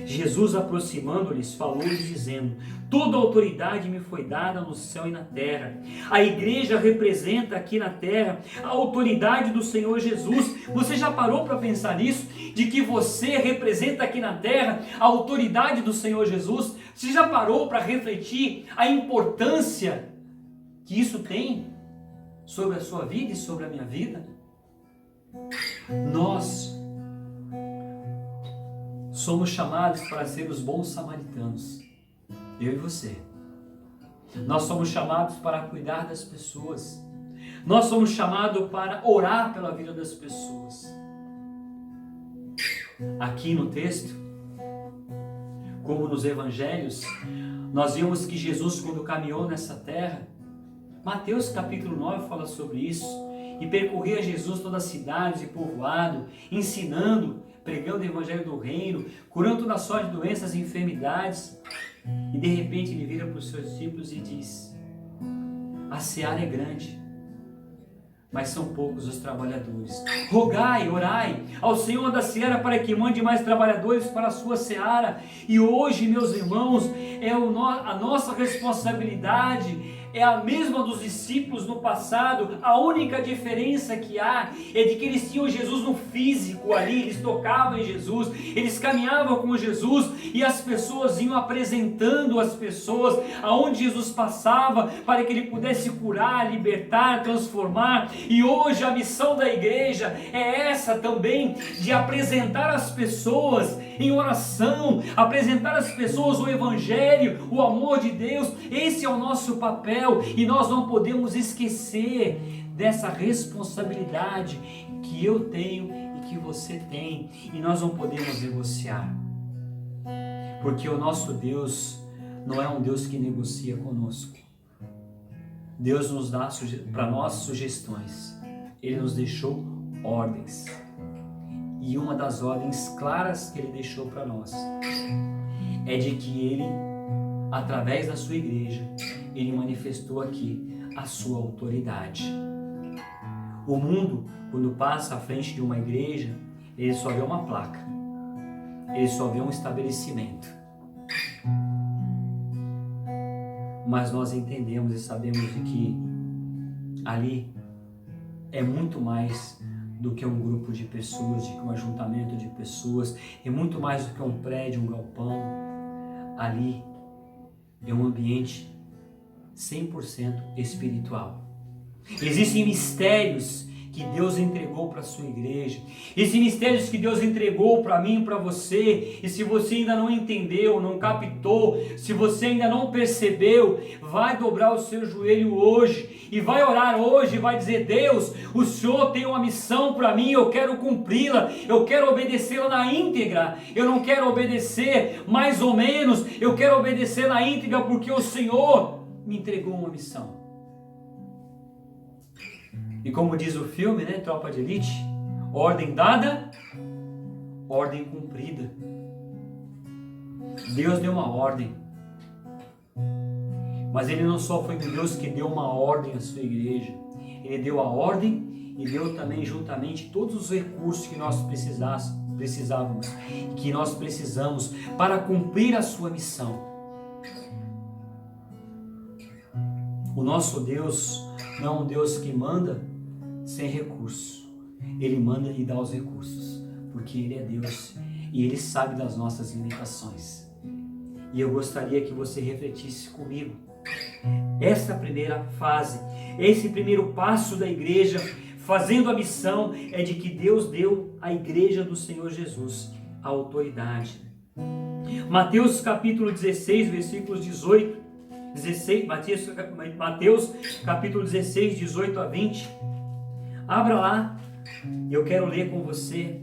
Jesus, aproximando-lhes, falou-lhes dizendo: toda autoridade me foi dada no céu e na terra. A igreja representa aqui na terra a autoridade do Senhor Jesus. Você já parou para pensar nisso? De que você representa aqui na terra a autoridade do Senhor Jesus? Você já parou para refletir a importância que isso tem sobre a sua vida e sobre a minha vida? Nós somos chamados para ser os bons samaritanos, eu e você. Nós somos chamados para cuidar das pessoas. Nós somos chamados para orar pela vida das pessoas. Aqui no texto, como nos evangelhos, nós vimos que Jesus, quando caminhou nessa terra, Mateus capítulo 9 fala sobre isso, e percorria Jesus todas as cidades e povoado, ensinando, pregando o evangelho do reino, curando toda sorte de doenças e enfermidades. E de repente ele vira para os seus discípulos e diz: a seara é grande, mas são poucos os trabalhadores. Rogai, orai ao Senhor da seara para que mande mais trabalhadores para a sua seara. E hoje, meus irmãos, a nossa responsabilidade é a mesma dos discípulos no passado. A única diferença que há é de que eles tinham Jesus no físico ali, eles tocavam em Jesus, eles caminhavam com Jesus, e as pessoas iam apresentando as pessoas aonde Jesus passava, para que ele pudesse curar, libertar, transformar. E hoje a missão da igreja é essa também, de apresentar as pessoas em oração, apresentar às pessoas o evangelho, o amor de Deus. Esse é o nosso papel, e nós não podemos esquecer dessa responsabilidade que eu tenho e que você tem, e nós não podemos negociar, porque o nosso Deus não é um Deus que negocia conosco. Deus nos dá para nós sugestões. Ele nos deixou ordens. E uma das ordens claras que ele deixou para nós é de que ele, através da sua igreja, ele manifestou aqui a sua autoridade. O mundo, quando passa à frente de uma igreja, ele só vê uma placa, ele só vê um estabelecimento. Mas nós entendemos e sabemos de que ali é muito mais do que um grupo de pessoas, de que um ajuntamento de pessoas, é muito mais do que um prédio, um galpão. Ali é um ambiente 100% espiritual. Existem mistérios que Deus entregou para a sua igreja. Existem mistérios que Deus entregou para mim e para você. E se você ainda não entendeu, não captou, se você ainda não percebeu, vai dobrar o seu joelho hoje e vai orar hoje, vai dizer: Deus, o Senhor tem uma missão para mim, eu quero cumpri-la, eu quero obedecê-la na íntegra. Eu não quero obedecer mais ou menos, eu quero obedecer na íntegra porque o Senhor me entregou uma missão. E como diz o filme, né, Tropa de Elite, ordem dada, ordem cumprida. Deus deu uma ordem. Mas Ele não só foi um Deus que deu uma ordem à sua igreja. Ele deu a ordem e deu também juntamente todos os recursos que nós precisávamos, que nós precisamos para cumprir a sua missão. O nosso Deus não é um Deus que manda sem recurso. Ele manda e dá os recursos, porque Ele é Deus e Ele sabe das nossas limitações. E eu gostaria que você refletisse comigo. Essa primeira fase, esse primeiro passo da igreja, fazendo a missão, é de que Deus deu à igreja do Senhor Jesus a autoridade. Mateus capítulo 16, versículos 18, Mateus capítulo 16, 18 a 20. Abra lá, eu quero ler com você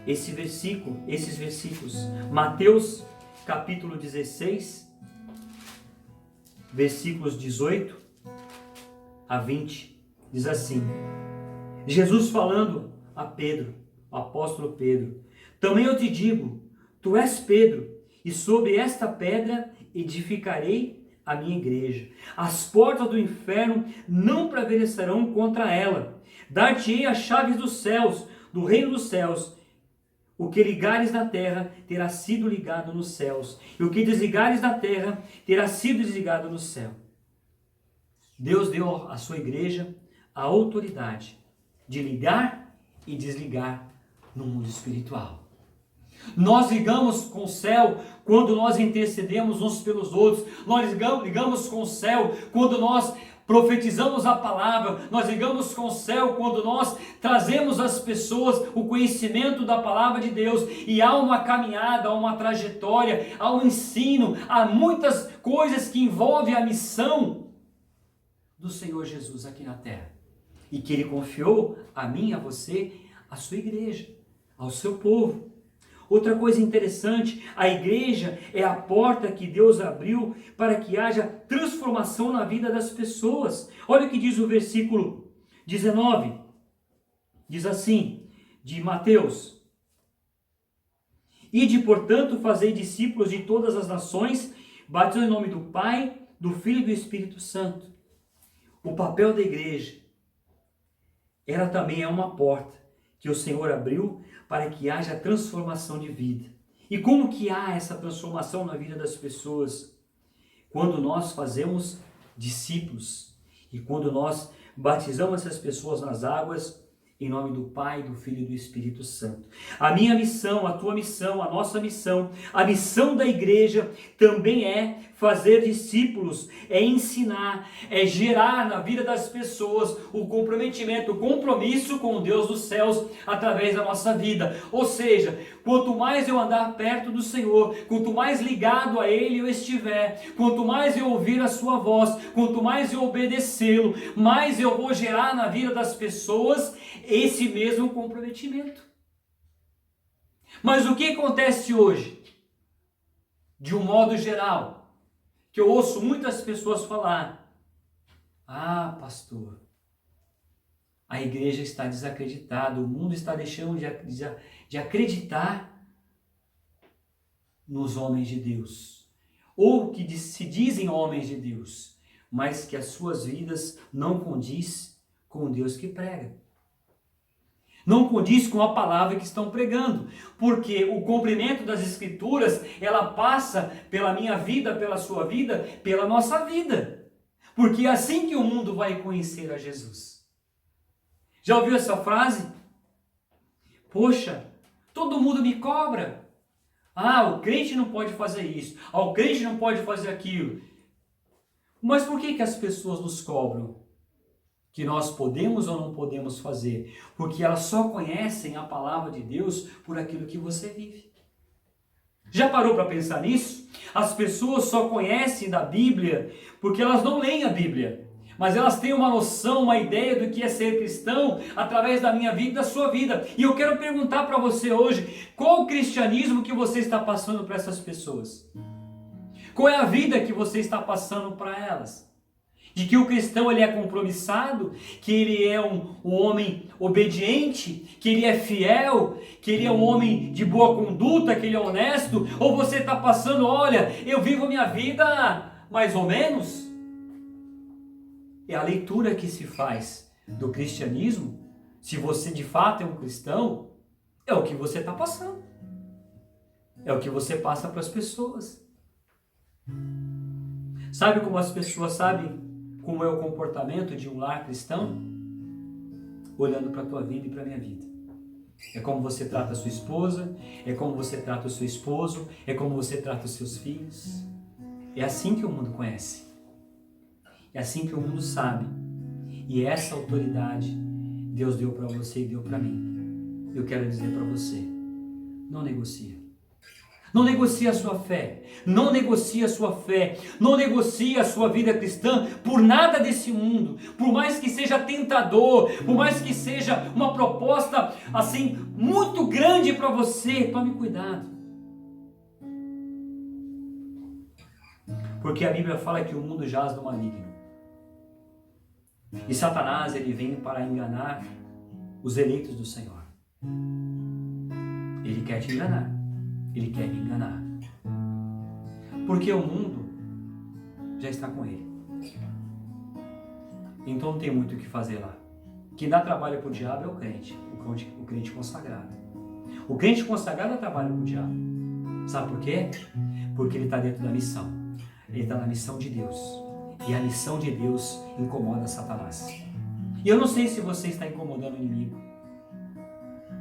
esses versículos. Mateus capítulo 16, versículos 18 a 20, diz assim: Jesus falando a Pedro, o apóstolo Pedro: também eu te digo, tu és Pedro, e sobre esta pedra edificarei a minha igreja. As portas do inferno não prevalecerão contra ela. Dar-te-ei as chaves dos céus, do reino dos céus. O que ligares na terra terá sido ligado nos céus, e o que desligares na terra terá sido desligado no céu. Deus deu à sua igreja a autoridade de ligar e desligar no mundo espiritual. Nós ligamos com o céu quando nós intercedemos uns pelos outros. Nós ligamos com o céu quando nós profetizamos a palavra. Nós ligamos com o céu quando nós trazemos às pessoas o conhecimento da palavra de Deus. E há uma caminhada, há uma trajetória, há um ensino, há muitas coisas que envolvem a missão do Senhor Jesus aqui na terra. E que Ele confiou a mim, a você, a sua igreja, ao seu povo. Outra coisa interessante, a igreja é a porta que Deus abriu para que haja transformação na vida das pessoas. Olha o que diz o versículo 19. Diz assim, de Mateus: Ide, portanto, fazei discípulos de todas as nações, batizando em nome do Pai, do Filho e do Espírito Santo. O papel da igreja, ela também é uma porta que o Senhor abriu para que haja transformação de vida. E como que há essa transformação na vida das pessoas? Quando nós fazemos discípulos e quando nós batizamos essas pessoas nas águas em nome do Pai, do Filho e do Espírito Santo. A minha missão, a tua missão, a nossa missão, a missão da igreja também é fazer discípulos, é ensinar, é gerar na vida das pessoas o comprometimento, o compromisso com o Deus dos céus através da nossa vida. Ou seja, quanto mais eu andar perto do Senhor, quanto mais ligado a Ele eu estiver, quanto mais eu ouvir a sua voz, quanto mais eu obedecê-lo, mais eu vou gerar na vida das pessoas esse mesmo comprometimento. Mas o que acontece hoje? De um modo geral, que eu ouço muitas pessoas falar: ah, pastor, A igreja está desacreditada, o mundo está deixando de acreditar nos homens de Deus, ou que se dizem homens de Deus, mas que as suas vidas não condiz com o Deus que prega. Não condiz com a palavra que estão pregando, porque o cumprimento das Escrituras, ela passa pela minha vida, pela sua vida, pela nossa vida, porque é assim que o mundo vai conhecer a Jesus. Já ouviu essa frase? Poxa, todo mundo me cobra. Ah, o crente não pode fazer isso. Ah, o crente não pode fazer aquilo. Mas por que as pessoas nos cobram? Que nós podemos ou não podemos fazer? Porque elas só conhecem a palavra de Deus por aquilo que você vive. Já parou para pensar nisso? As pessoas só conhecem da Bíblia porque elas não leem a Bíblia. Mas elas têm uma noção, uma ideia do que é ser cristão através da minha vida e da sua vida. E eu quero perguntar para você hoje, qual o cristianismo que você está passando para essas pessoas? Qual é a vida que você está passando para elas? De que o cristão ele é compromissado, que ele é um homem obediente, que ele é fiel, que ele é um homem de boa conduta, que ele é honesto? Ou você está passando, olha, eu vivo minha vida mais ou menos? É a leitura que se faz do cristianismo, se você de fato é um cristão, é o que você está passando. É o que você passa para as pessoas. Sabe como as pessoas sabem como é o comportamento de um lar cristão? Olhando para a tua vida e para a minha vida. É como você trata a sua esposa, é como você trata o seu esposo, é como você trata os seus filhos. É assim que o mundo conhece. É assim que o mundo sabe. E essa autoridade Deus deu para você e deu para mim. Eu quero dizer para você, não negocia. Não negocie a sua fé. Não negocie a sua fé. Não negocie a sua vida cristã por nada desse mundo. Por mais que seja tentador, por mais que seja uma proposta assim muito grande para você, tome cuidado. Porque a Bíblia fala que o mundo jaz no maligno. E Satanás, ele vem para enganar os eleitos do Senhor. Ele quer te enganar. Ele quer me enganar. Porque o mundo já está com ele. Então não tem muito o que fazer lá. Quem dá trabalho para o diabo é o crente consagrado. O crente consagrado dá trabalho para o diabo. Sabe por quê? Porque ele está dentro da missão. Ele está na missão de Deus. E a missão de Deus incomoda Satanás. E eu não sei se você está incomodando o inimigo.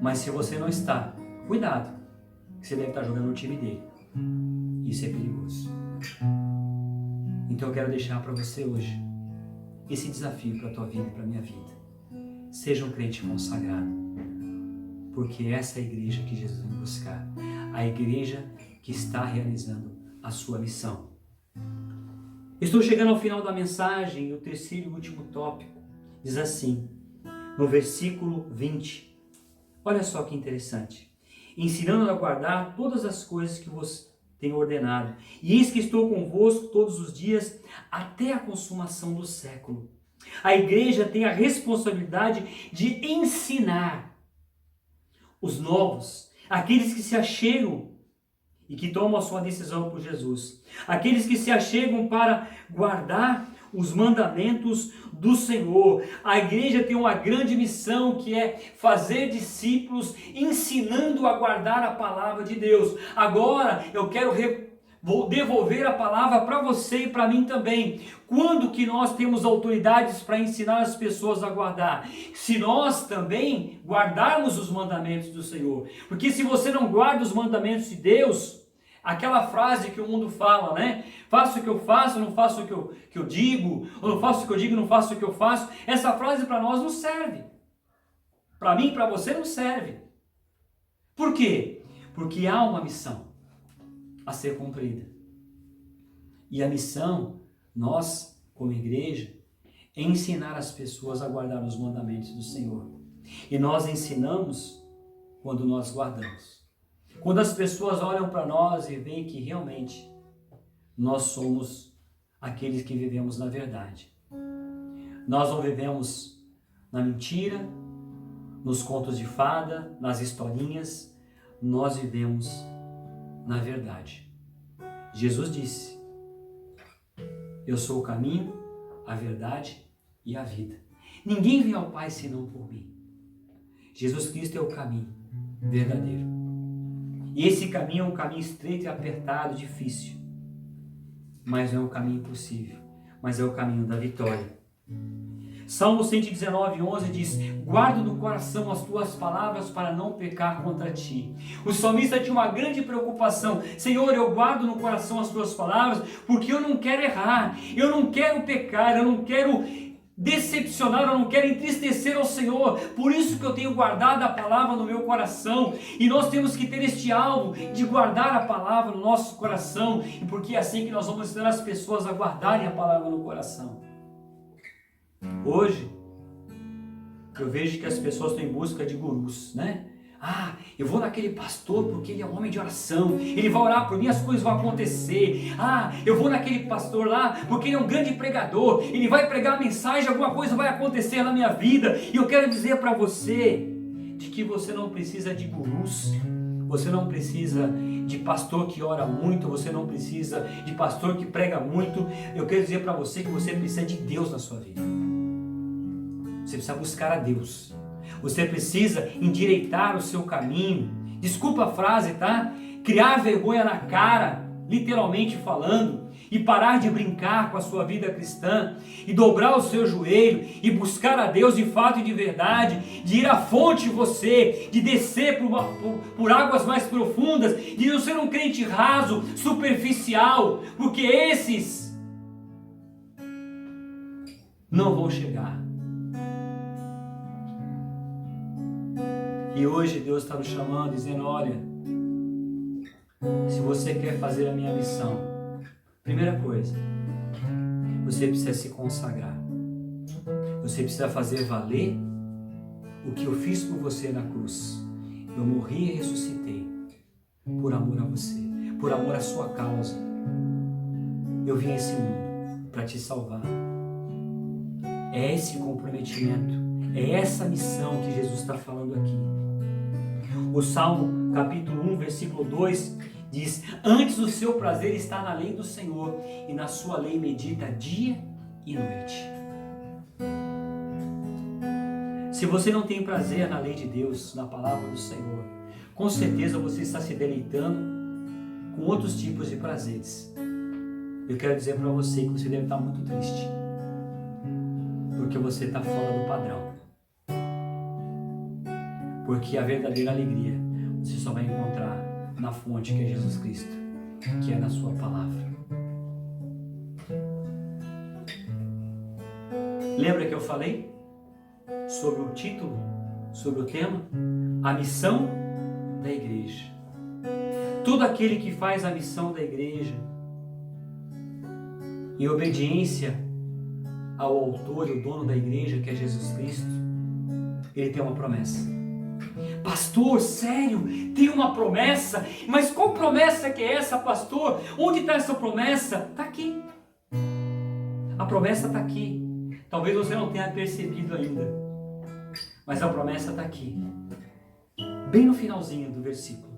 Mas se você não está, cuidado. Você deve estar jogando no time dele. Isso é perigoso. Então eu quero deixar para você hoje esse desafio para a tua vida e para a minha vida. Seja um crente consagrado. Porque essa é a igreja que Jesus vem buscar. A igreja que está realizando a sua missão. Estou chegando ao final da mensagem e o terceiro e último tópico diz assim, no versículo 20. Olha só que interessante. Ensinando a guardar todas as coisas que vos tenho ordenado. E eis que estou convosco todos os dias até a consumação do século. A igreja tem a responsabilidade de ensinar os novos, aqueles que se achegam e que tomam a sua decisão por Jesus. Aqueles que se achegam para guardar os mandamentos do Senhor. A igreja tem uma grande missão que é fazer discípulos ensinando a guardar a palavra de Deus. Agora eu quero vou devolver a palavra para você e para mim também. Quando que nós temos autoridades para ensinar as pessoas a guardar? Se nós também guardarmos os mandamentos do Senhor. Porque se você não guarda os mandamentos de Deus, aquela frase que o mundo fala, né? Faço o que eu faço, não faço o que eu digo. Ou não faço o que eu digo, não faço o que eu faço. Essa frase para nós não serve. Para mim, para você não serve. Por quê? Porque há uma missão a ser cumprida. E a missão, nós, como igreja, é ensinar as pessoas a guardar os mandamentos do Senhor. E nós ensinamos quando nós guardamos. Quando as pessoas olham para nós e veem que realmente nós somos aqueles que vivemos na verdade. Nós não vivemos na mentira, nos contos de fada, nas historinhas, nós vivemos na verdade. Jesus disse: eu sou o caminho, a verdade e a vida. Ninguém vem ao Pai senão por mim. Jesus Cristo é o caminho verdadeiro. E esse caminho é um caminho estreito e apertado, difícil. Mas não é um caminho impossível, mas é o caminho da vitória. Salmo 119:11 diz: guardo no coração as tuas palavras para não pecar contra ti. O salmista tinha uma grande preocupação: Senhor, eu guardo no coração as tuas palavras porque eu não quero errar, eu não quero pecar, eu não quero decepcionar, eu não quero entristecer ao Senhor. Por isso que eu tenho guardado a palavra no meu coração. E nós temos que ter este alvo de guardar a palavra no nosso coração, e porque é assim que nós vamos ensinar as pessoas a guardarem a palavra no coração. Hoje eu vejo que as pessoas estão em busca de gurus, né? Eu vou naquele pastor porque ele é um homem de oração, ele vai orar por mim, as coisas vão acontecer. Eu vou naquele pastor lá porque ele é um grande pregador, ele vai pregar a mensagem, alguma coisa vai acontecer na minha vida. E eu quero dizer para você de que você não precisa de gurus, você não precisa de pastor que ora muito, você não precisa de pastor que prega muito. Eu quero dizer para você que você precisa de Deus na sua vida. Você precisa buscar a Deus. Você precisa endireitar o seu caminho. Desculpa a frase, tá? Criar vergonha na cara, literalmente falando, e parar de brincar com a sua vida cristã, e dobrar o seu joelho, e buscar a Deus de fato e de verdade, de ir à fonte você, de descer por águas mais profundas, de não ser um crente raso, superficial, porque esses não vão chegar. E hoje Deus está nos chamando, dizendo: olha, se você quer fazer a minha missão, primeira coisa, você precisa se consagrar. Você precisa fazer valer o que eu fiz por você na cruz. Eu morri e ressuscitei por amor a você, por amor à sua causa. Eu vim a esse mundo para te salvar. É esse comprometimento, é essa missão que Jesus está falando aqui. O Salmo capítulo 1, versículo 2 diz: antes o seu prazer está na lei do Senhor, e na sua lei medita dia e noite. Se você não tem prazer na lei de Deus, na palavra do Senhor, com certeza você está se deleitando com outros tipos de prazeres. Eu quero dizer para você que você deve estar muito triste, porque você está fora do padrão. Porque a verdadeira alegria você só vai encontrar na fonte, que é Jesus Cristo, que é na sua palavra. Lembra que eu falei sobre o título, sobre o tema? A missão da igreja. Todo aquele que faz a missão da igreja em obediência ao autor e o dono da igreja, que é Jesus Cristo, ele tem uma promessa. Pastor, sério? Tem uma promessa? Mas qual promessa que é essa, pastor? Onde está essa promessa? Está aqui. A promessa está aqui. Talvez você não tenha percebido ainda, mas a promessa está aqui. Bem no finalzinho do versículo.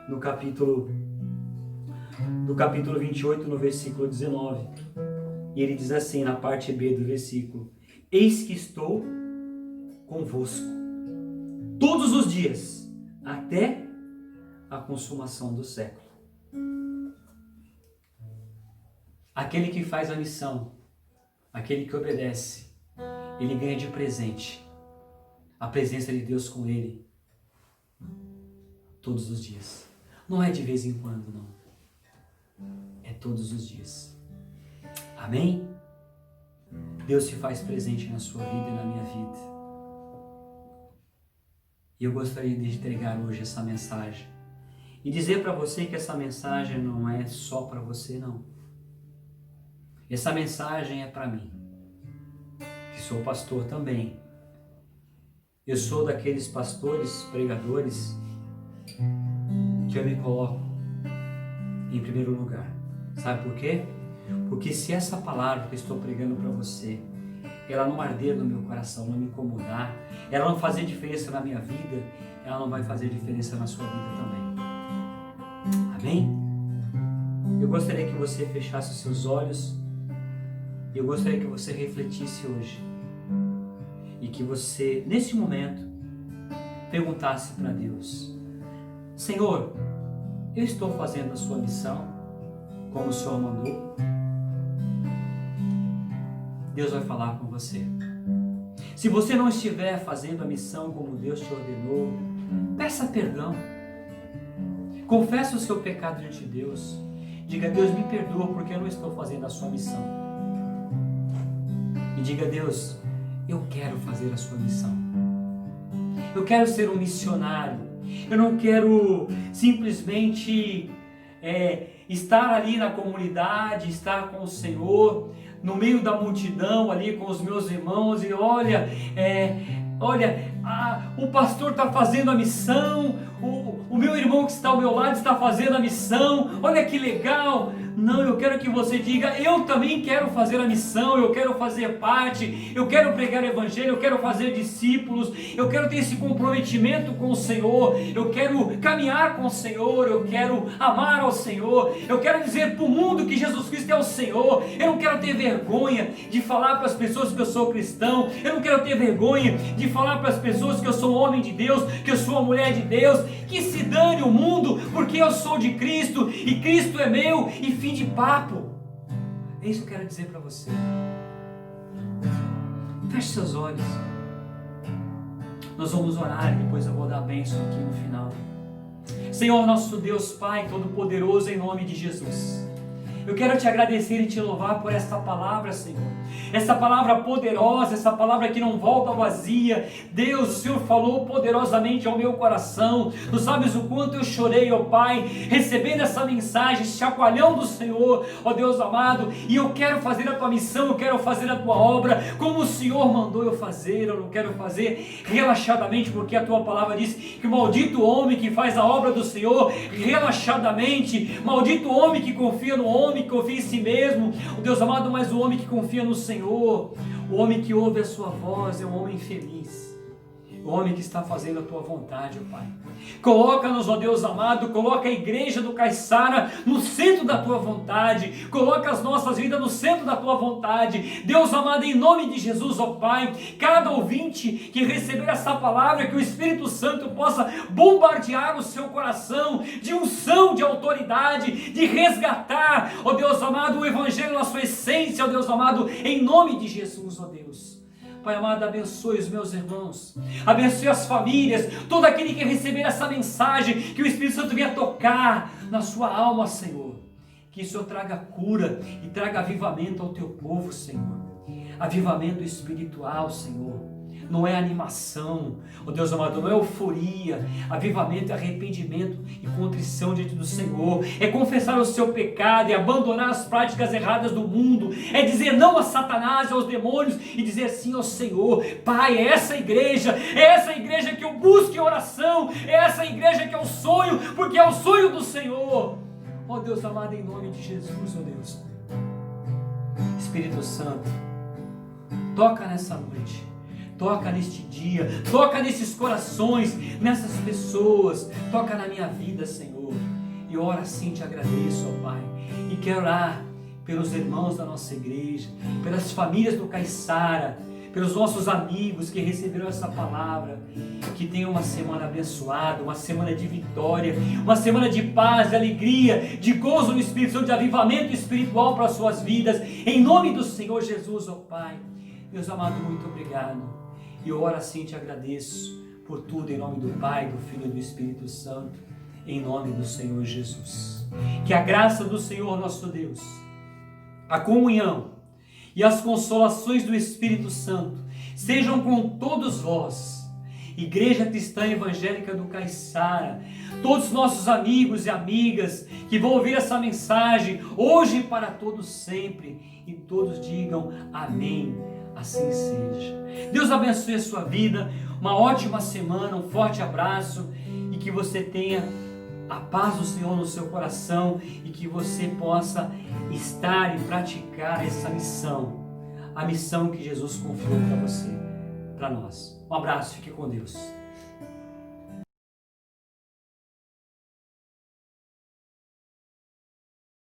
Do capítulo 28, no versículo 19. E ele diz assim, na parte B do versículo: eis que estou convosco todos os dias, até a consumação do século. Aquele que faz a missão, aquele que obedece, ele ganha de presente a presença de Deus com ele todos os dias. Não é de vez em quando, não. É todos os dias. Amém? Deus se faz presente na sua vida e na minha vida. E eu gostaria de entregar hoje essa mensagem e dizer para você que essa mensagem não é só para você, não. Essa mensagem é para mim, que sou pastor também. Eu sou daqueles pastores, pregadores, que eu me coloco em primeiro lugar. Sabe por quê? Porque se essa palavra que eu estou pregando para você ela não arder no meu coração, não me incomodar, ela não fazer diferença na minha vida, ela não vai fazer diferença na sua vida também. Amém? Eu gostaria que você fechasse os seus olhos, eu gostaria que você refletisse hoje e que você, nesse momento, perguntasse para Deus: Senhor, eu estou fazendo a sua missão como o Senhor mandou? Deus vai falar com você. Se você não estiver fazendo a missão como Deus te ordenou, peça perdão. Confesse o seu pecado diante de Deus. Diga: Deus, me perdoa porque eu não estou fazendo a sua missão. E diga: Deus, eu quero fazer a sua missão. Eu quero ser um missionário. Eu não quero simplesmente estar ali na comunidade, estar com o Senhor, no meio da multidão ali com os meus irmãos e olha, o pastor está fazendo a missão, o meu irmão que está ao meu lado está fazendo a missão, olha que legal. Não, eu quero que você diga: eu também quero fazer a missão, eu quero fazer parte, eu quero pregar o evangelho, eu quero fazer discípulos, eu quero ter esse comprometimento com o Senhor, eu quero caminhar com o Senhor, eu quero amar ao Senhor, eu quero dizer para o mundo que Jesus Cristo é o Senhor. Eu não quero ter vergonha de falar para as pessoas que eu sou cristão, eu não quero ter vergonha de falar para as pessoas que eu sou um homem de Deus, que eu sou uma mulher de Deus, que se dane o mundo, porque eu sou de Cristo e Cristo é meu e fim de papo. É isso que eu quero dizer para você. Feche seus olhos. Nós vamos orar e depois eu vou dar a bênção aqui no final. Senhor, nosso Deus Pai Todo-Poderoso, em nome de Jesus, eu quero te agradecer e te louvar por esta palavra, Senhor. Essa palavra poderosa, essa palavra que não volta vazia. Deus, o Senhor falou poderosamente ao meu coração. Tu sabes o quanto eu chorei, ó Pai, recebendo essa mensagem, chacoalhão do Senhor, ó Deus amado. E eu quero fazer a tua missão, eu quero fazer a tua obra, como o Senhor mandou eu fazer. Eu não quero fazer relaxadamente, porque a tua palavra diz que maldito o homem que faz a obra do Senhor relaxadamente. Maldito o homem que confia no homem, que confia em si mesmo, o Deus amado. Mas o homem que confia no Senhor, o homem que ouve a sua voz, é um homem feliz, o homem que está fazendo a tua vontade, ó Pai. Coloca-nos, ó Deus amado, coloca a igreja do Caiçara no centro da tua vontade, coloca as nossas vidas no centro da tua vontade, Deus amado, em nome de Jesus, ó Pai. Cada ouvinte que receber essa palavra, que o Espírito Santo possa bombardear o seu coração de unção, de autoridade, de resgatar, ó Deus amado, o Evangelho na sua essência, ó Deus amado, em nome de Jesus, ó Deus. Pai amado, abençoe os meus irmãos, abençoe as famílias, todo aquele que receber essa mensagem, que o Espírito Santo venha tocar na sua alma, Senhor. Que o Senhor traga cura e traga avivamento ao teu povo, Senhor. Avivamento espiritual, Senhor. Não é animação, ó Deus amado, não é euforia. Avivamento é arrependimento e contrição diante do Senhor. É confessar o seu pecado, é abandonar as práticas erradas do mundo, é dizer não a Satanás e aos demônios e dizer sim ao Senhor. Pai, é essa igreja que eu busco em oração, é essa igreja que eu sonho, porque é o sonho do Senhor. Ó Deus amado, em nome de Jesus, ó Deus. Espírito Santo, toca nessa noite. Toca neste dia, toca nesses corações, nessas pessoas, toca na minha vida, Senhor. E ora assim, te agradeço, ó Pai. E quero orar pelos irmãos da nossa igreja, pelas famílias do Caiçara, pelos nossos amigos que receberam essa palavra. Que tenham uma semana abençoada, uma semana de vitória, uma semana de paz, de alegria, de gozo no Espírito Santo, de avivamento espiritual para as suas vidas. Em nome do Senhor Jesus, ó Pai. Deus amado, muito obrigado. E eu oro assim, te agradeço por tudo, em nome do Pai, do Filho e do Espírito Santo, em nome do Senhor Jesus. Que a graça do Senhor nosso Deus, a comunhão e as consolações do Espírito Santo sejam com todos vós, Igreja Cristã Evangélica do Caiçara, todos os nossos amigos e amigas que vão ouvir essa mensagem, hoje e para todos sempre, e todos digam amém. Assim seja. Deus abençoe a sua vida, uma ótima semana, um forte abraço e que você tenha a paz do Senhor no seu coração e que você possa estar e praticar essa missão, a missão que Jesus confiou para você, para nós. Um abraço, fique com Deus.